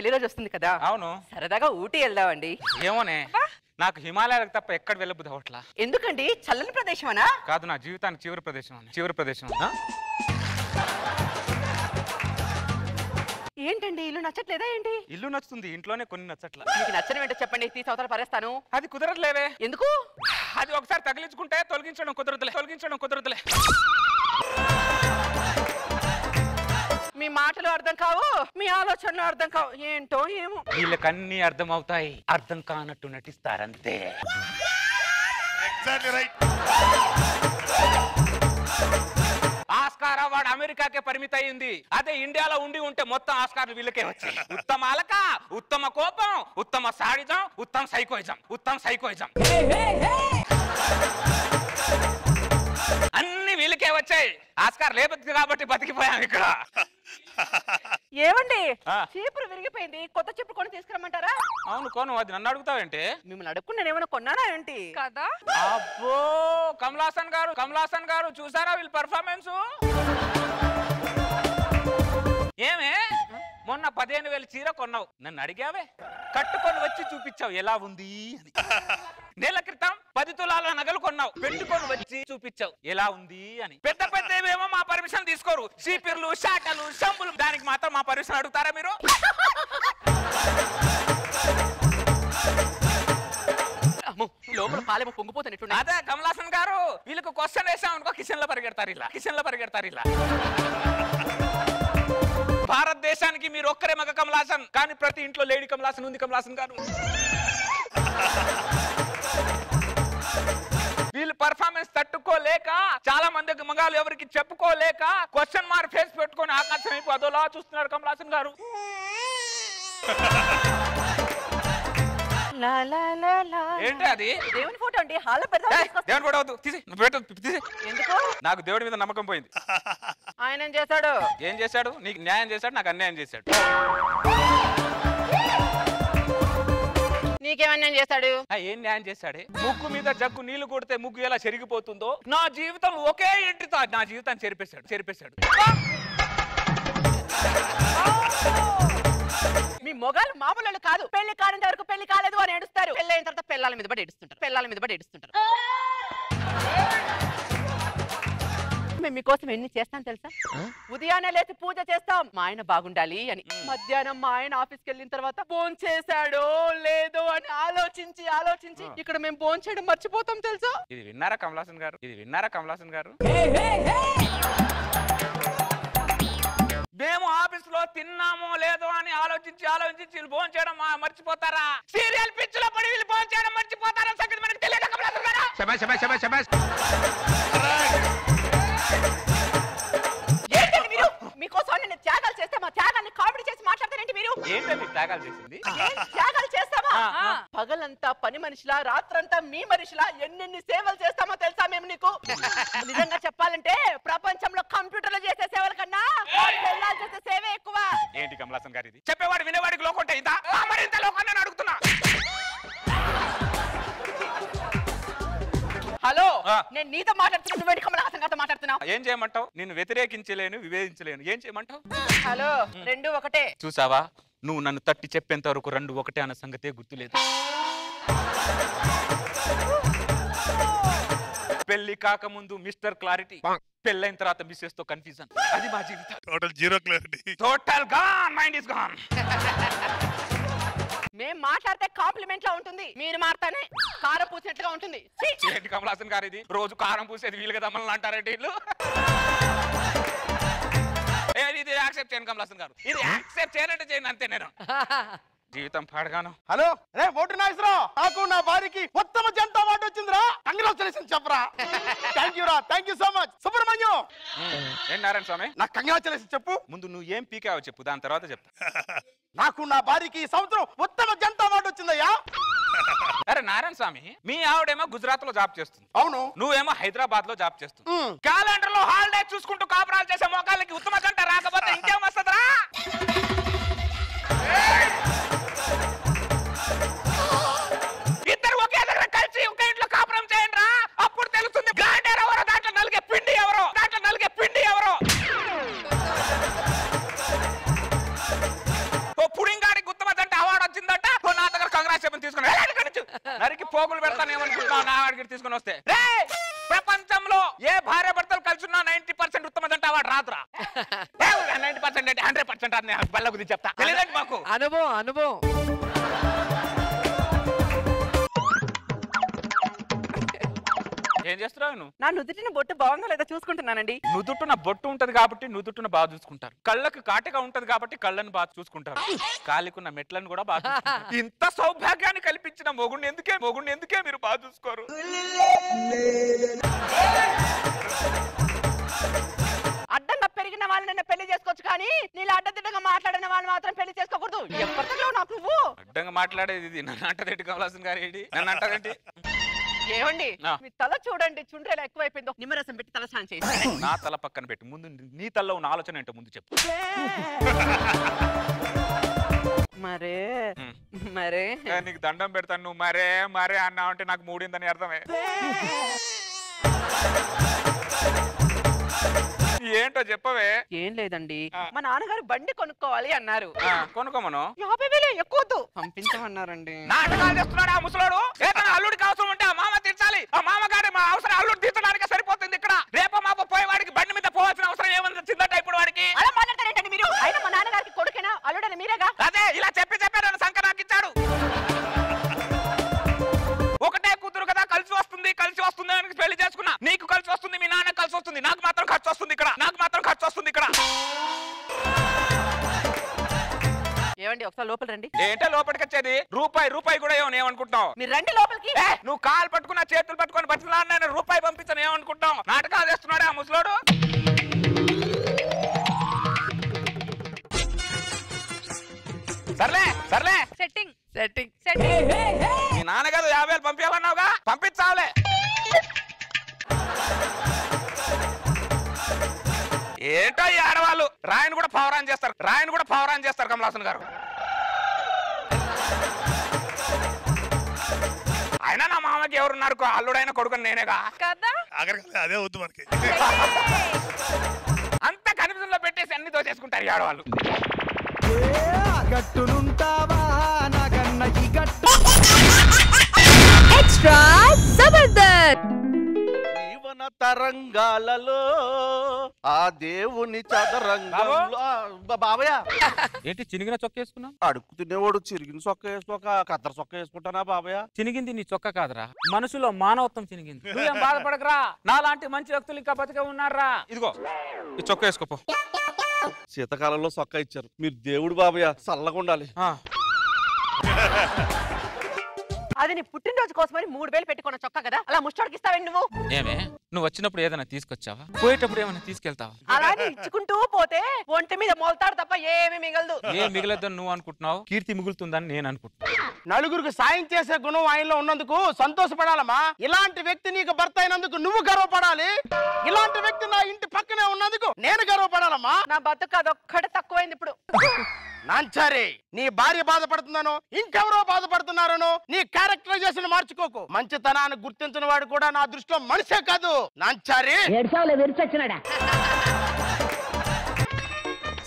పెళ్లి రోజు వస్తుంది కదా. అవును. సరదాగా ఊటీ వెళ్దామండి. ఏమోనే, నాకు హిమాలయాలకు తప్ప ఎక్కడ వెళ్ళబుద్ధి అవట్లా. ఎందుకండి? చల్లని ప్రదేశమనా? కాదు, నా జీవితానికి చివరి ప్రదేశం. చివరి ప్రదేశం. ఏంటండి, ఇల్లు నచ్చట్లేదా ఏంటి? ఇల్లు నచ్చుతుంది, ఇంట్లోనే కొన్ని నచ్చట్లా. మీకు నచ్చని ఏంటో చెప్పండి, తీసి అవతల పరేస్తాను. అది కుదరట్లేవే. ఎందుకు? అది ఒకసారి తగిలించుకుంటే తొలగించడం కుదరదులే. మీ మాటలు అర్థం కావు, మీ ఆలోచనలు అర్థం కావు. ఏంటో ఏమో, వీళ్ళకన్నీ అర్థం అవుతాయి, అర్థం కానట్టు నటిస్తారంతే. ఆస్కార్ అవార్డు అమెరికాకే పరిమితి అయింది. అదే ఇండియాలో ఉండి ఉంటే మొత్తం ఆస్కార్లు వీళ్ళకే వచ్చాయి. ఉత్తమ అలక, ఉత్తమ కోపం, ఉత్తమ సాడిజం, ఉత్తమ సైకోయిజం అన్ని వీళ్ళకే వచ్చాయి. ఆస్కార్ లేకపోతే కాబట్టి బతికిపోయాం ఇక్కడ. ఏమండి, చీపురు విరిగిపోయింది, కొత్త చీపురు కొని తీసుకురమ్మంటారా? అవును, కొను. అది నన్ను అడుగుతావేంటి? మిమ్మల్ని అడుక్కున్నా ఏమైనా కొన్నానా ఏంటి కదా? అబ్బో, కమలాసన్ గారు చూసారా వీళ్ళ పర్ఫార్మెన్స్? ఏమే, మొన్న 15,000 చీర కొన్నావు, నన్ను అడిగావే, కట్టుకొని వచ్చి చూపించావు ఎలా ఉంది అని. నెల క్రితం 10 తులాల నగలు కొన్నావు, పెట్టుకొని వచ్చి చూపించావు ఎలా ఉంది అని. పెద్ద ఏమో మా పర్మిషన్ తీసుకోరు, చీపిర్లు, షాటలు, షంపులు, దానికి మాత్రం మా పర్మిషన్ అడుగుతారా మీరు? లోపల పాలేమో పొంగిపోతున్నట్టు. అదే కమలాసన్ గారు, వీళ్ళకు క్వశ్చన్ వేసాం అనుకో కిచెన్ లో పరిగెడతారు ఇలా. భారతదేశానికి మీరు ఒక్కరే మగ కమలాసన్, కానీ ప్రతి ఇంట్లో లేడీ కమలాసన్ ఉంది. కమలాసన్ గారు వీళ్ళు పర్ఫార్మెన్స్ తట్టుకోలేక, చాలా మంది మగాళ్ళు ఎవరికి చెప్పుకోలేక క్వశ్చన్ మార్క్ ఫేస్ పెట్టుకొని ఆకాశం వైపు అదోలా చూస్తున్నారు కమలాసన్ గారు. ఏంటి అది? దేవుని ఫోటో అండి. హాల్లో దేవుని ఫోటో వద్దు, తీసి. ఎందుకు? నాకు దేవుడి మీద నమ్మకం పోయింది. ఆయన ఏం చేశాడు? నీకు న్యాయం చేశాడు, నాకు అన్యాయం చేశాడు. నీకేమన్యాయం చేశాడు? ఏం న్యాయం చేశాడే? ముగ్గు మీద జగ్గు నీళ్లు కొడితే ముగ్గు ఎలా చెరిగిపోతుందో, నా జీవితం ఒకే ఎంట్రీతో నా జీవితాన్ని చెరిపేశాడు. మీ మొగాలు మామూలు కాదు, పెళ్లి కానంత వరకు పెళ్లి కాలేదు అని ఏడుస్తారు, పెళ్లి అయిన తర్వాత పిల్లల మీద పడి ఏడుస్తుంటారు. మేము మీకోసం ఎన్ని చేస్తాం తెలుసా? ఉదయాన్నే లేచి పూజ చేస్తాం, మా ఆయన బాగుండాలి అని. మధ్యాహ్నం మా ఆయన ఆఫీస్కి వెళ్ళిన తర్వాత ఫోన్ చేశాడో లేదో అని ఆలోచించి ఇక్కడ మేము ఫోన్ చేయడం మర్చిపోతాం తెలుసా? ఇది విన్నారా కమలాసన్ గారు? మేము ఆఫీస్ లో తిన్నామో లేదో అని ఆలోచించి వీళ్ళు ఫోన్ చేయడం మర్చిపోతారా? సీరియల్ పిచ్ లో పడి వీళ్ళు ఫోన్ చేయడం మర్చిపోతారా? సంగతి మనకు తెలియదు కమలాసన్ గారు. మీకోసం నేను త్యాగాలు చేస్తే మా త్యాగాన్ని కామెడీ చేసి మాట్లాడతారేంటి మీరు? ఏంటండి త్యాగాలు చేసింది? త్యాగాలు చేస్తామా? పగలంతా పని మనిషిలా, రాత్రంతా మీ మనిషిలా ఎన్నెన్ని సేవలు చేస్తామో తెలుసా మేము నీకు? నిజంగా చెప్పాలంటే ప్రపంచంలో కంప్యూటర్లు చేసే సేవల కన్నా పిల్లలు చేసే సేవే ఎక్కువ. ఏంటి కమలాసన్ గారు ఇది? చెప్పేవాడు వినేవాడికి లోకంటే ఇంత మరింత లోకాన్ని అడుగుతున్నా. హలో, నేను నీతో మాట్లాడుతున్నా, కమలాసన్ గారితో మాట్లాడుతున్నా. ఏం చేయమంటావు? నేను వ్యతిరేకించలేను, వివేదించలేను. ఏం చేయమంటావు? హలో, రెండు ఒకటే. చూసావా, నువ్వు నన్ను తట్టి చెప్పేంత వరకు రెండు ఒకటే అన్న సంగతే గుర్తులేదు. పెళ్లి కాకముందు మిస్టర్ క్లారిటీ, పెళ్ళైన తర్వాత మిస్సెస్ తో కన్ఫ్యూజన్. అది మా జీవితం. Total zero clarity. Total gone, mind is gone. మేం మాట్లాడితే కాంప్లిమెంట్ లా ఉంటుంది, మీరు మాట్లాడితే కారం పూసినట్టుగా ఉంటుంది. ఏంటి కమలాసన్ గారు ఇది? రోజు కారం పూసేది వీళ్ళు కదా మనల్ని అంటారంటే వీళ్ళు. ఇది యాక్సెప్ట్ చేయను కమలాసన్ గారు, ఇది యాక్సెప్ట్ చేయనంటే చేయను అంతే. నేను జీవితం పాడగాను. హలో రే ఓటు నాగేశ్వరరావు, నాకు నా భార్యకి ఉత్తమ జంట అవార్డు వచ్చిందిరా. కంగ్రాచులేషన్ చెప్పరా. Thank you so much. Subrahmanyam ఏం నారాయణ స్వామి, నాకు కంగ్రాచులేషన్ చెప్పు. ముందు నువ్వు ఏం పీకావో చెప్పు, దాని తర్వాత చెప్పు. నాకు నా భార్యకి ఈ సంవత్సరం ఉత్తమ జంట అవార్డు వచ్చిందయ్యా. అరే నారాయణ స్వామి, మీ ఆవిడేమో గుజరాత్ లో జాబ్ చేస్తుంది, అవును, నువ్వేమో హైదరాబాద్ లో జాబ్ చేస్తుంది. క్యాలెండర్ లో హాలిడే చూసుకుంటూ కాపురాలు చేసే మోకాళ్ళకి ఉత్తమ జంట రాకపోతే ఇంకేం వస్తుందిరా? ఇద్దరు ఒకే దగ్గర కలిసి ఒకే ఇంట్లో కాపురం చేయండి రా, అప్పుడు తెలుస్తుంది గ్రైండర్ ఎవరో, దాంట్లో నలిగే పిండి ఎవరో. ఓ పుడింగాడి గుత్తమ వాడికి తీసుకుని వస్తే ప్రపంచంలో ఏ భార్య భర్తలు కలిసి ఉన్నా 90% ఉత్తమ జంట వాడు రాదురా. 90% అంటే 100% అని బల్ల గురించి చెప్తా. తెలియదండి మాకు అనుభవం. ఏం చేస్తున్నావు నువ్వు? నా నుదుటిన బొట్టు బాగుందా లేదా చూసుకుంటున్నానండి. నుదుట్టున బొట్టు ఉంటది కాబట్టి నుదుట్టున బాగా చూసుకుంటారు. కళ్ళకు కాటిగా ఉంటది కాబట్టి కళ్ళను బాగా చూసుకుంటారు. కాలికున్న మెట్లను కూడా బాగా చూసుకుంటారు. ఇంత సౌభాగ్యాన్ని కల్పించిన మొగుడిని ఎందుకే మీరు బాగా చూసుకోరు? అడ్డంగా పెరిగిన వాళ్ళని పెళ్లి చేసుకోవచ్చు కానీ నీళ్ళు అడ్డదిడ్డంగా మాట్లాడిన వాళ్ళు మాత్రం పెళ్లి చేసుకోకూడదు. ఎప్పటిలో నాకు నువ్వు అడ్డంగా మాట్లాడేది ఇది. నన్ను అంటదేంటి కమలాసన్ గారు? ఏంటి నన్ను అంటారేంటి? ఏమండి మీ తల చూడండి, చుండ్రేలా ఎక్కువైపోయిందో. నిమ్మరసం పెట్టి తల స్నానం చేసి నా తల పక్కన పెట్టి ముందు నీ తలలో ఉన్న ఆలోచన ఏంటో ముందు చెప్పు. మరే నీకు దండం పెడతాను. నువ్వు మరే అన్నావు అంటే నాకు మూడిందని అర్థమే. ఏంటో చెప్పవే. ఏం లేదండి, మా నాన్నగారు బండి కొనుక్కోవాలి అన్నారు. కొనుక్కోమను. 50,000 ఎక్కువద్దు పంపించమన్నారండి. నాటకాలు చేస్తున్నాడు ఆ ముసలోడు. ఏదైనా అల్లుడికి అవసరం ఉంటే ఆ మామ తీర్చాలి. ఆ మామగారి మా అవసరం అల్లుడు తీర్చడానికి సరిపోతుంది. ఇక్కడ రేపో మాపో పోయేవాడికి బండి మీద పోవాల్సిన అవసరం ఏమన్నా వచ్చిందట ఇప్పుడు వాడికి? అలా మాట్లాడతారేంటండి మీరు? అయినా మా నాన్నగారికి కొడుకేనా అల్లుడని మీరేగా? అదే ఇలా చెప్పి నన్ను సంక నాకు ఇచ్చాడు. ఒకటే కూతురు కదా, కలిసి వస్తుంది అని పెళ్లి చేసుకున్నా. నీకు కలిసి వస్తుంది, మీ నాన్న కలిసి వస్తుంది. నాకు మాత్రం ఖర్చు వస్తుంది ఇక్కడ. ఏమండి ఒకసారి లోపల రండి. ఏంటో లోపలికి వచ్చేది? రూపాయి కూడా ఏమనుకుంటున్నావు? మీరు రండి లోపలికి. నువ్వు కాలు పట్టుకున్నా చేతులు పట్టుకుని బతిలాడినా రూపాయి పంపించను ఏమనుకుంటావు? నాటకాలు చేస్తున్నాడే ఆ ముసలోడు. సర్లే సెట్టింగ్ మీ నాన్న కదా 50,000 పంపించాలన్నావుగా, పంపించాలే. ఏంటో ఈ ఆడవాళ్ళు రాయని కూడా పవరాన్ చేస్తారు కమలాసన్ గారు. అయినా నా మామకి ఎవరున్నారు? అల్లుడైన కొడుకుని నేనేగా కదా. అదే వద్దు మనకి. అంత కన్ఫ్యూజన్ లో పెట్టేసి అన్ని దోచేసుకుంటారు ఈ ఆడవాళ్ళు. ఎక్స్ట్రా జబర్దస్త్. జీవన తరంగాలలో ఆ దేవుని చదరంగంలో బాబయ్య ఏంటి చినిగిన చొక్క వేసుకున్నావు? అడుగు తినేవాడు చిరిగిన చొక్క వేసుకోక కద్దరు చొక్క వేసుకుంటానా బాబయ్య? చినిగింది నీ చొక్క కాదురా, మనసులో మానవత్వం చినిగింది. నువ్వేం బాధపడకరా, నాలాంటి మంచి వ్యక్తులు ఇంకా బతికే ఉన్నారా. ఇదిగో ఈ చొక్క వేసుకోపో. శీతకాలంలో చొక్క ఇచ్చారు, మీరు దేవుడు బాబయ్య, చల్లగా ఉండాలి. అది నీ పుట్టినరోజు కోసమని 3,000 పెట్టుకున్న చొక్కా కదా, అలా ముష్టోడికి ఇస్తావేంటి నువ్వు? ఏమే నువ్వు వచ్చినప్పుడు ఏదైనా తీసుకొచ్చావా? పోయేటప్పుడు ఏమైనా తీసుకెళ్తావా? అలానే ఇచ్చుకుంటూ పోతే ఒంటి మీద మొలతాడు తప్ప ఏమీ మిగలదు. ఏం మిగలదని నువ్వు అనుకుంటున్నావు, కీర్తి మిగులుతుందని నేను అనుకుంటున్నా. నలుగురికి సాయం చేసే గుణం ఆయనలో ఉన్నందుకు సంతోషపడాలమ్మా. ఇలాంటి వ్యక్తి నీకు భర్త అయినందుకు నువ్వు గర్వపడాలి. ఇలాంటి వ్యక్తి నా ఇంటి పక్కనే ఉన్నందుకు నేను గర్వపడాలమ్మా. నా బతుకు అదొక్కటి తక్కువైంది ఇప్పుడు. నాంచారి, నీ భార్య బాధపడుతున్నానో ఇంకెవరో బాధపడుతున్నారనో నీ క్యారెక్టరైజేషన్ మార్చుకోకు. మంచితనాన్ని గుర్తించిన వాడు కూడా నా దృష్టిలో మనిషే కాదు. నాంచారి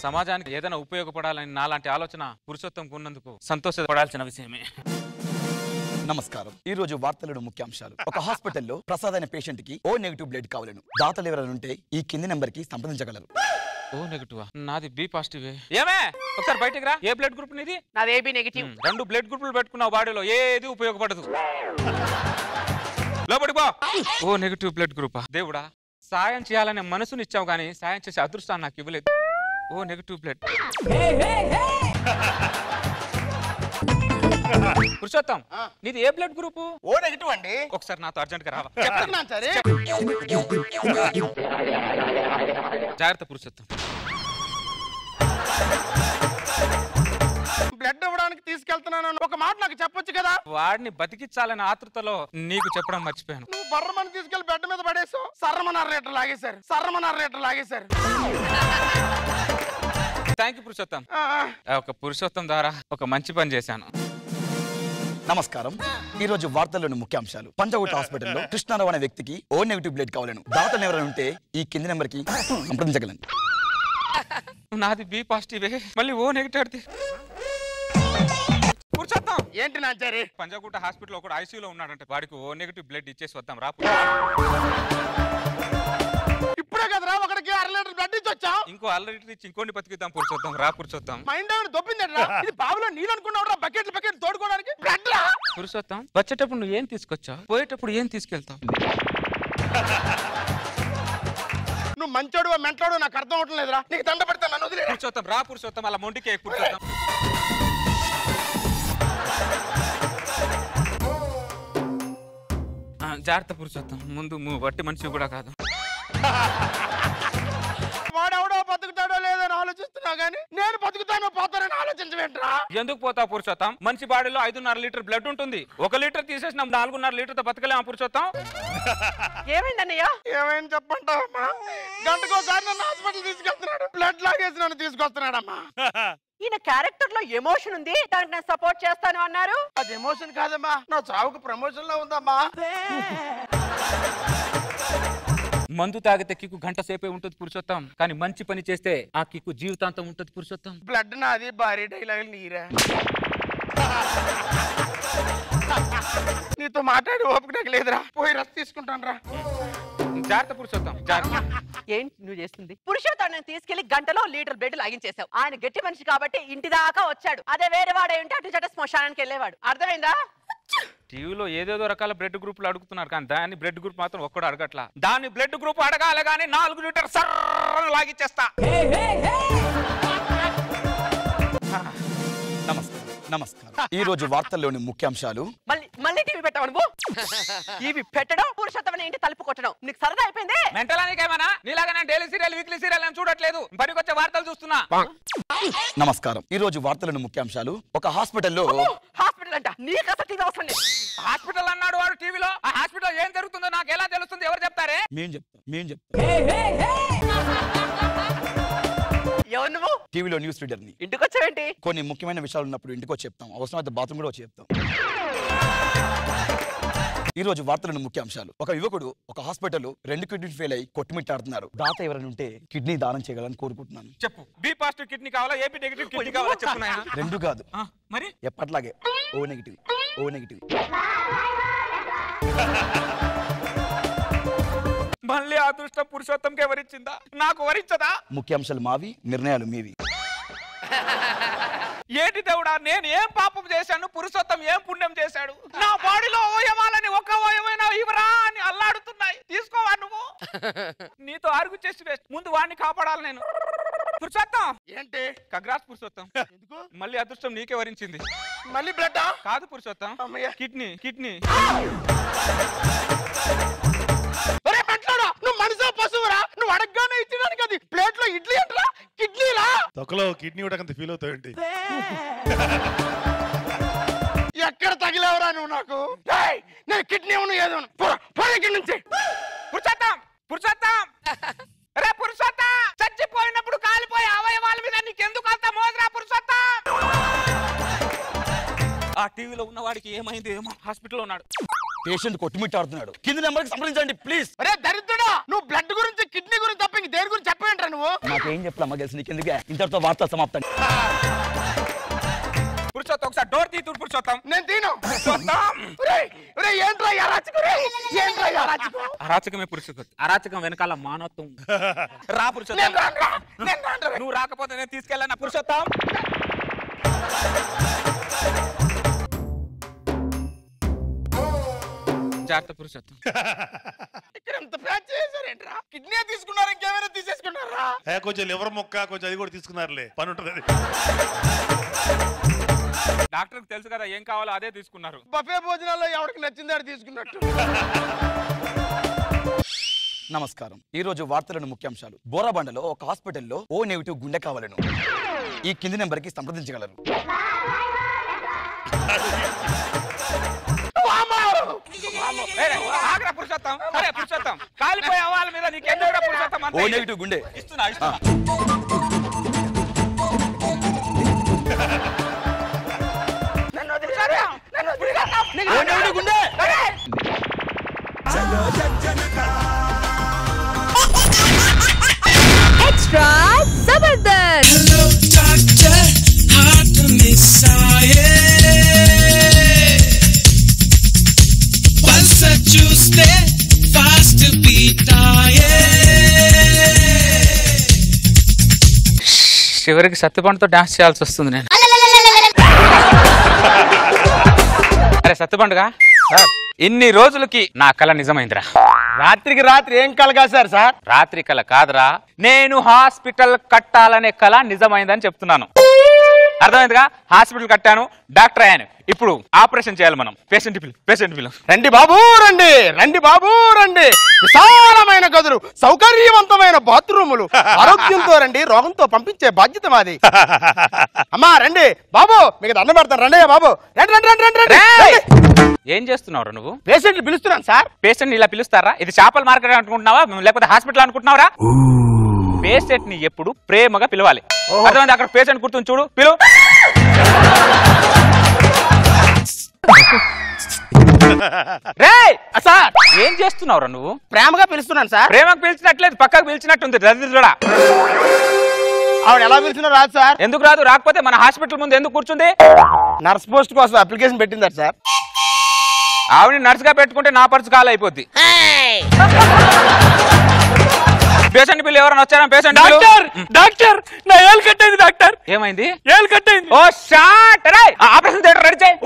సమాజానికి ఏదైనా ఉపయోగపడాలని నాలాంటి ఆలోచన పురుషోత్తం ఉన్నందుకు సంతోషపడాల్సిన విషయమే. నమస్కారం. ఈ రోజు వార్తలను ముఖ్యాంశాలు. ఒక హాస్పిటల్లో ప్రసాద్ అనే పేషెంట్ కి O నెగిటివ్ బ్లడ్ కావాలను. దాతలు ఎవరైనా ఉంటే ఈ కింది నెంబర్ కి సంప్రదించగలరు. O నెగిటివ్, నాది B పాజిటివ్. ఏమే ఒకసారి బయటికి రా. ఏ బ్లడ్ గ్రూప్ నీది? నాది AB నెగిటివ్. 2 బ్లడ్ గ్రూపులు పెట్టుకున్నావు, బాడీలో ఏది ఉపయోగపడదు. లోపలికి పో. O నెగిటివ్ బ్లడ్ గ్రూపా? దేవుడా, సాయం చేయాలనే మనసుని ఇచ్చావు కానీ సాయం చేసే అదృష్టాన్ని నాకు ఇవ్వలేదు. O negative blood. పురుషోత్తం, నీది ఏ బ్లడ్ గ్రూపు? O నెగిటివ్ అండి. ఒకసారి నాతో అర్జెంట్ గా రావా? చెప్పండి నాంచారి. జాగ్రత్త పురుషోత్తం. బ్లడ్ ఇవ్వడానికి తీసుకెళ్తున్నాను ఒక మాట నాకు చెప్పొచ్చు కదా. వాడిని బతికించాలనే ఆతృతలో నీకు చెప్పడం మర్చిపోయాను. నువ్వు బర్రమని తీసుకెళ్లి బెడ్ మీద పడేసావు. సర్రమన్నర లీటర్ లాగేశారు. Thank you Purushottam. ఒక పురుషోత్తం ద్వారా ఒక మంచి పని చేశాను. నమస్కారం. ఈ రోజు వార్తల్లోని ముఖ్యాంశాలు. పంజాగుట్ట హాస్పిటల్లో కృష్ణారావు అనే వ్యక్తికి O నెగిటివ్ బ్లడ్ కావాలను. దాతలు ఎవరైనా ఉంటే ఈ కింది నెంబర్ కి సంప్రదించగలను. నాది B పాజిటివ్, మళ్ళీ O నెగిటివ్. పురుషోత్తం ఏంటి నాంచారి? పంజాగుట్ట హాస్పిటల్ ఒకడు ఐసీయూలో ఉన్నాడంటే వాడికి ఓ నెగిటివ్ బ్లడ్ ఇచ్చేసి వద్దాం రా. ఇప్పుడే కదరా ఒకడికి 1/2 లీటర్ బ్లడ్ ఇచ్చి వచ్చా. ఇంకో ఆల్రెడీ ఇచ్చి ఇంకోటి బతికిద్దాం పురుషోత్తం రా పురుషోత్తం. మైండ్ ఏమైనా దొబ్బిందట్రా? ఇది బావిలో నీళ్ళు అనుకున్నావురా? బకెట్లు తోడుకోవడానికి బ్లడ్ రా. పురుషోత్తం వచ్చేటప్పుడు నువ్వు ఏం తీసుకొచ్చావు, పోయేటప్పుడు ఏం తీసుకెళ్తావు? నువ్వు మంచోడు మెంటోడు నాకు అర్థం అవటం లేదురా. నీకు దండ పెడతా నన్ను వదిలే. పురుషోత్తం రా పురుషోత్తం, అలా మొండికే పురుషోత్తం. జాగ్రత్త పురుషోత్తం, ముందు వట్టి మనిషి కూడా కాదు. వాడెవడో బతుకుతాడో లేదో అని ఆలోచిస్తున్నా గానీ నేను బతుకుతానో పోతానని ఆలోచించవేంట్రా? ఎందుకు పోతావు పురుషోత్తం? మనిషి బాడీలో 5.5 లీటర్ బ్లడ్ ఉంటుంది. 1 లీటర్ తీసేసిన 4.5 లీటర్తో బతకలేమా పురుషోత్తం? ఏమైందన్నయ్య? ఏమైంది చెప్పంటావమ్మా? గంటకోసారి నన్ను హాస్పిటల్ తీసుకెళ్తున్నాడు, బ్లడ్ లాగేసి నన్ను తీసుకొస్తున్నాడమ్మా. ఈయన క్యారెక్టర్ లో ఎమోషన్ ఉంది, దానికి నేను సపోర్ట్ చేస్తాను అన్నారు. అది ఎమోషన్ కాదమ్మా, నా చావుకు ప్రమోషన్ లో ఉందమ్మా. మందు తాగితే కిక్కు గంట సేపే ఉంటుంది పురుషోత్తం, కానీ మంచి పని చేస్తే ఆ కిక్కు జీవితాంతం ఉంటుంది పురుషోత్తం. బ్లడ్ నాది, భారీ డైలాగులు నీరా. నీతో మాట్లాడి ఓపిక నాకు లేదురా, పోయి రస్ తీసుకుంటాను రా. జాగ్రత్త పురుషోత్తం, జాగ్రత్త. ఏంటి నువ్వు చేస్తుంది? పురుషోత్తాన్ని తీసుకెళ్లి గంటలో లీటర్ బ్లడ్ లాగించేశావు. ఆయన గట్టి మనిషి కాబట్టి ఇంటి దాకా వచ్చాడు. అదే వేరే వాడే ఉంటే అటు చట శ్మశానానికి వెళ్ళేవాడు. అర్థమైందా? టీవీలో ఏదేదో రకాల బ్లడ్ గ్రూపులు అడుగుతున్నారు, కానీ దాని బ్లడ్ గ్రూప్ మాత్రం ఒక్కడు అడగట్లా. దాని బ్లడ్ గ్రూప్ అడగాలి కానీ 4 లీటర్ సర్ర లాగిచ్చేస్తా. నమస్కారం. ఈ రోజు వార్తల్లోని ముఖ్యాంశాలు. మళ్ళీ టీవీ పెట్టావు నువ్వు? టీవీ పెట్టడం, పురుషోత్తం ఇంటి తలుపు కొట్టడం నీకు సరదా అయిపోయింది. మెంటలానికేమన్నా? నీలాగా నేను డైలీ సీరియల్ వీక్లీ సీరియల్ అని చూడట్లేదు, పనికొచ్చే వార్తలు చూస్తున్నా. నమస్కారం. ఈ రోజు వార్తల్లోని ముఖ్యాంశాలు. ఒక హాస్పిటల్లో హాస్పిటల్ అంట, నీకు అసలు టీవీ అవసరం లేదు. హాస్పిటల్ అన్నాడు వాడు టీవీలో. ఆ హాస్పిటల్ ఏం జరుగుతుందో నాకు ఎలా తెలుస్తుంది? ఎవరు చెప్తారే? మేం చెప్తాం. ఎవరు నువ్వు? టీవీలో న్యూస్ రీడర్ ని. ఇంటికి వచ్చావేంటి? కొన్ని ముఖ్యమైన విషయాలు ఉన్నప్పుడు ఇంటికి వచ్చి చెప్తాం, అవసరమైతే బాత్రూమ్ కూడా వచ్చి చెప్తాం. ఈ రోజు వార్తలను ముఖ్యాంశాలు. ఒక యువకుడు ఒక హాస్పిటల్ 2 కిడ్నీలు ఫెయిల్ అయి కొట్టుమిట్టాడుతున్నారు. దాత ఎవరైనా ఉంటే కిడ్నీ దానం చేయగలని కోరుకుంటున్నాను. చెప్పు. బి పాజిటివ్ కిడ్నీ కావాలా, ఏబి నెగిటివ్ కిడ్నీ కావాలా? చెప్పున్నాయా? 2 కాదు, మరి ఎప్పట్లాగే ఓ నెగిటివ్. మళ్ళీ అదృష్టం పురుషోత్తంకి ఎవరిచ్చిందా? నాకు వరించదా? ముఖ్యాంశాలు మావి, నిర్ణయాలు మీవి. ఏంటి దేవుడా, నేను ఏం పాపం చేశాను, పురుషోత్తం ఏం పుణ్యం చేశాడు? నా బాడీలో అవయవాలని ఒక్క అవయవైనా ఇవరా అని అల్లాడుతున్నాయి. తీసుకోవా నువ్వు? నీతో ఆర్గ్యూ చేసి వేస్ట్. ముందు వాడిని కాపాడాలి నేను. పురుషోత్తం ఏంటి? కగ్రాస్ పురుషోత్తం, ఎందుకు మళ్ళీ అదృష్టం నీకే వరించింది. మళ్ళీ బ్లడ్ కాదు పురుషోత్తం, అమ్మయ్య. కిడ్నీ. నువ్వు మనిషి పశువురా? నువ్వు అడగగానే ఇచ్చడానికి అది ప్లేట్ లో ఇడ్లీ అంటరా, కిడ్నీరా? తొక్కలో కిడ్నీ ఉడకంత ఫీల్ అవుతావేంటి? ఎక్కడ తగిలేవరా నువ్వు నాకు? నేను కిడ్నీ ఉన్నా ఏదో ఇక్కడి నుంచి. పురుషోత్తం రే పురుషోత్తం, చచ్చిపోయినప్పుడు కాలిపోయే అవయవాల మీద నీకెందుకు అంత మోజరా పురుషోత్తం? ఆ టీవీలో ఉన్న వాడికి ఏమైంది ఏమో, హాస్పిటల్లో ఉన్నాడు. పేషెంట్ కొట్టుమిట్టాడుతున్నాడు. కింది నెంబర్కి సంప్రదించండి ప్లీజ్. అరే దరిద్రుడా, నువ్వు బ్లడ్ గురించి కిడ్నీ గురించి తప్ప ఇంక దేని గురించి చెప్పేంట్రా నువ్వు? నాకేం చెప్పలమ్మా తెలిసి నీకెందుకే. ఇంతటితో వార్త సమాప్తం. పురుషోత్తం ఒకసారి డోర్ తీతుడు పురుషోత్తం. నేను తీను. అరాచకమే పురుషోత్తం, అరాచకం వెనకాల మానవత్వం. రా పురుషోత్తం, నువ్వు రాకపోతే నేను తీసుకెళ్ళాను పురుషోత్తం. జాగ్రత్త పురుషోత్తం. ఇక్కడ ఎంత ప్యాచ్ చేశారేంట్రా? కిడ్నీ తీసుకున్నారు, ఇంకేమైనా తీసేసుకున్నారా? కొంచెం లివర్ మొక్క కొంచెం అది కూడా తీసుకున్నారులే, పని ఉంటుంది. డాక్టర్ తెలుసు కదా ఏం కావాలో అదే తీసుకున్నారు. బఫే భోజనాల్లో ఎవరికి నచ్చింది అది తీసుకున్నట్టు. నమస్కారం. ఈ రోజు వార్తలను ముఖ్యాంశాలు. బోరాబండలో ఒక హాస్పిటల్లో ఓ నెగిటివ్ గుండె కావాలను ఈ కింది నెంబర్కి సంప్రదించగలరు. పురుషోత్తం పురుషోత్తం, కాలిపోయే అవ్వాల మీద నీకెందుకు పురుషోత్తం? ఓ నెగిటివ్ గుండె ఇస్తున్నా. Extra Zabardast. Hello, doctor, heart to miss. చివరికి సత్తుపండుతో డాన్స్ చేయాల్సి వస్తుంది నేను. అరే సత్తుపండుగా ఇన్ని రోజులకి నా కళ నిజమైందిరా. రాత్రికి రాత్రి ఏం కలగాశారు సార్? రాత్రి కళ కాదురా, నేను హాస్పిటల్ కట్టాలనే కళ నిజమైందని చెప్తున్నాను. అర్థమైందిగా? హాస్పిటల్ కట్టాను, డాక్టర్ అయ్యాను. ఇప్పుడు ఆపరేషన్ చేయాలి మనం. పేషెంట్ పిలు. రండి బాబు రండి, రండి బాబు రండి. విశాలమైన గదులు, సౌకర్యవంతమైన బాత్రూములు, ఆరోగ్యంతో రండి, రోగంతో పంపించే బాధ్యత మాది. అమ్మా రండి బాబు, మీకు దండం పెడతాను. రండి బాబు, రండి రండి రండి రండి రండి. ఏం చేస్తున్నావు నువ్వు? పేషెంట్లు పిలుస్తున్నాను సార్. పేషెంట్ ఇలా పిలుస్తారా? ఇది చేపల మార్కెట్ అనుకుంటున్నావా లేకపోతే హాస్పిటల్ అనుకుంటున్నావరా? పేషెంట్ ని ఎప్పుడు ప్రేమగా పిలవాలి. అర్థమైంది? అక్కడ పేషెంట్ గుర్తుంది చూడు, పిలు. సార్ ఏం చేస్తున్నావురా నువ్వు? ప్రేమగా పిలుస్తున్నాను సార్. ప్రేమకు పిలిచినట్లేదు, పక్కకు పిలిచినట్టుంది. దరిద్రుడా, ఆవిడ ఎలా పిలుస్తున్నారు రాదు సార్? ఎందుకు రాదు? రాకపోతే మన హాస్పిటల్ ముందు ఎందుకు కూర్చుంది? నర్స్ పోస్ట్ కోసం అప్లికేషన్ పెట్టిందా సార్? ఆవిడ నర్స్ గా పెట్టుకుంటే నా పర్సు కాల్ అయిపోద్ది. పేషెంట్ బిల్లు ఎవరైనా వచ్చారా? పేషెంట్ డాక్టర్ నా ఏలు కట్టయింది డాక్టర్. ఏమైంది? ఏలు కట్టయింది. ఓ షాట్. ఆపరేషన్ థియేటర్ రెడీ చేయి.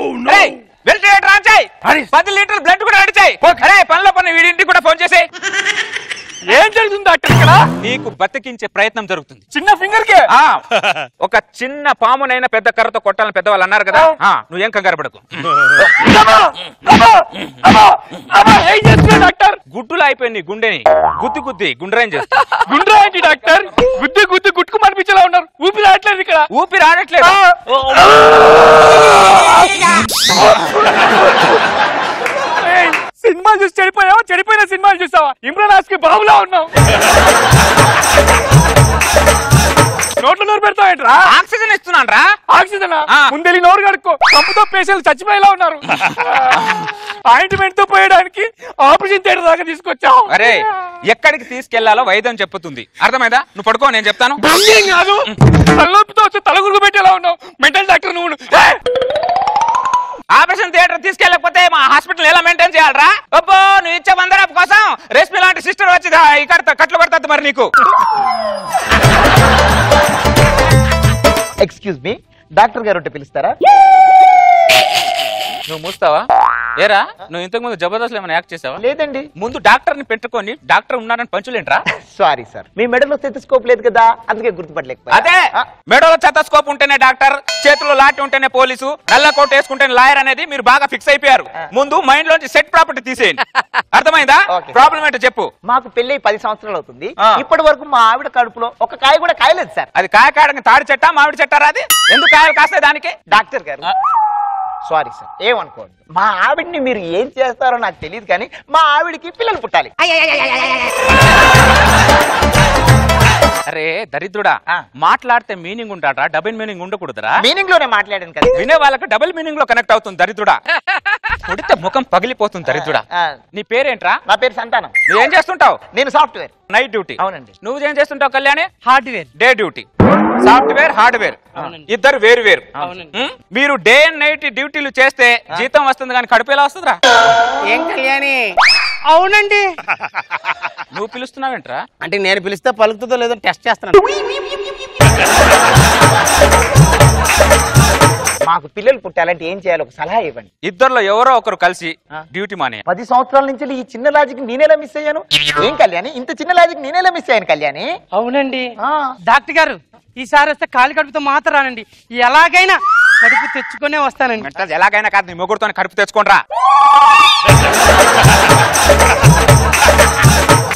వెంటిలేటర్ ఆన్ చేయి. 10 లీటర్ బ్లడ్ కూడా రెడీ చేయి. అరే పనిలో పని వీడింటికి కూడా ఫోన్ చేసి. ఏం జరుగుతుంది డాక్టర్ ఇక్కడ? నీకు బతికించే ప్రయత్నం జరుగుతుంది. చిన్న ఫింగర్ కే ఒక చిన్న పామునైనా పెద్ద కర్రతో కొట్టాలని పెద్దవాళ్ళు అన్నారు కదా. నువ్వేం కంగారు పడకు. ఏం చేస్తున్నా డాక్టర్? గుడ్డులో అయిపోయింది గుండెని గుద్ది గుండ్రాయం చేస్తా. గుండ్రా ఏంటి డాక్టర్? గుద్ది గుట్టుకు మనిపించేలా ఉన్నారు. ఊపిరి రావట్లేదు ఇక్కడ. ఊపిరి ఆడట్లేదు. సినిమాలు చూసి చెడిపోయావా? చెడిపోయిన సినిమాలు చూసావా? ఇమ్రాన్ హాస్కి బాబులా ఉన్నావు. నోట్లో నోరు పెడతావేంట్రా? ఆక్సిజన్ ఇస్తున్నాను రా. ఆక్సిజన్ ముందెళ్ళి నోరు కడుక్కో. కంపుతో పేషెంట్లు చచ్చిపోయేలా ఉన్నారు. ఆయింట్మెంట్ తో పోయడానికి ఆపరేషన్ థియేటర్ దాకా తీసుకొచ్చావు. అరే ఎక్కడికి తీసుకెళ్లాలో వైద్యం చెప్పుతుంది. అర్థమైందా? నువ్వు పడుకో, నేను చెప్తాను. కాదు, తలనొప్పితో వచ్చి తలగురుగు పెట్టేలా ఉన్నావు. మెంటల్ డాక్టర్ నువ్వు. ఆపరేషన్ థియేటర్ తీసుకెళ్ళకపోతే మా హాస్పిటల్ ఎలా మెయింటైన్ చేయాలరా? అబ్బో నువ్వు ఇచ్చే బందరాపు కోసం రేష్మి లాంటి సిస్టర్ వచ్చి ఇక్కడ కట్లు కడతా మరి నీకు. ఎక్స్క్యూజ్ మీ, డాక్టర్ గారు పిలుస్తారా? నువ్వు మూస్తావా? ఏరా నువ్వు ఇంతకు ముందు జబర్దస్త్ ఏమైనా యాక్ట్ చేసావా? లేదండి. ముందు డాక్టర్ ని పెట్టుకొని డాక్టర్ ఉన్నారని పంచులేంట్రా? సారీ సార్, మీ మెడలో స్టెథోస్కోప్ లేదు కదా, అందుకే గుర్తుపట్టలేకపోయా. అదే మెడలో స్టెథోస్కోప్ ఉంటేనే డాక్టర్, చేతిలో లాటి ఉంటేనే పోలీసు, నల్ల కోట్ వేసుకుంటేనే లాయర్ అనేది మీరు బాగా ఫిక్స్ అయిపోయారు. ముందు మైండ్ లోంచి సెట్ ప్రాపర్టీ తీసేయండి. అర్థమైందా? ప్రాబ్లం ఏంటో చెప్పు. మాకు పెళ్లి 10 సంవత్సరాలు అవుతుంది. ఇప్పటి వరకు మా ఆవిడ కడుపులో ఒక కాయ కూడా కాయలేదు సార్. అది కాయ కాయడానికి తాడి చెట్టా మామిడి చెట్టారా? అది ఎందుకు కాయలు కాస్తాయి దానికి? డాక్టర్ గారు సారీ సార్, ఏమనుకోండి. మా ఆవిడ్ని మీరు ఏం చేస్తారో నాకు తెలియదు, కానీ మా ఆవిడికి పిల్లలు పుట్టాలి. అరే దరిద్రుడా, మాట్లాడితే మీనింగ్ ఉంటాడా? Double meaning ఉండకూడదురా? మీనింగ్ లోనే మాట్లాడాను కదా. వినే వాళ్ళకి డబుల్ మీనింగ్ లో కనెక్ట్ అవుతుంది దరిద్రుడా. కొడితే ముఖం పగిలిపోతుంది దరిద్రుడా. నీ పేరేంట్రా? నా పేరు సంతానం. నువ్వేం చేస్తుంటావు? నేను సాఫ్ట్వేర్. Night duty. అవునండి. నువ్వేం చేస్తుంటావు Kalyani? Hardware. Day duty. Software hardware ఇద్దరు వేరు వేరు. మీరు డే అండ్ నైట్ డ్యూటీలు చేస్తే జీతం వస్తుంది కానీ కడుపు ఎలా వస్తుందిరా? ఏం కళ్యాణి? అవునండి. నువ్వు పిలుస్తున్నావేంట్రా? అంటే నేను పిలిస్తే పలుకుతుందో లేదో టెస్ట్ చేస్తున్నాను. మాకు పిల్లలు పుట్టాలంటే ఏం చేయాలి, ఒక సలహా ఇవ్వండి. ఇద్దరులో ఎవరో ఒకరు కలిసి డ్యూటీ మానే. 10 సంవత్సరాల నుంచి ఈ చిన్న లాజిక్ నేనేలా మిస్ అయ్యాను? ఏం కళ్యాణి, ఇంత చిన్న లాజిక్ నేనేలా మిస్ అయ్యాను కళ్యాణి? అవునండి డాక్టర్ గారు, ఈసారి వస్తే కాలి కడుపుతో మాత్రం రానండి, ఎలాగైనా కడుపు తెచ్చుకునే వస్తానండి. ఎలాగైనా కాదు, నీ ముగ్గురుతో కడుపు తెచ్చుకోనరా.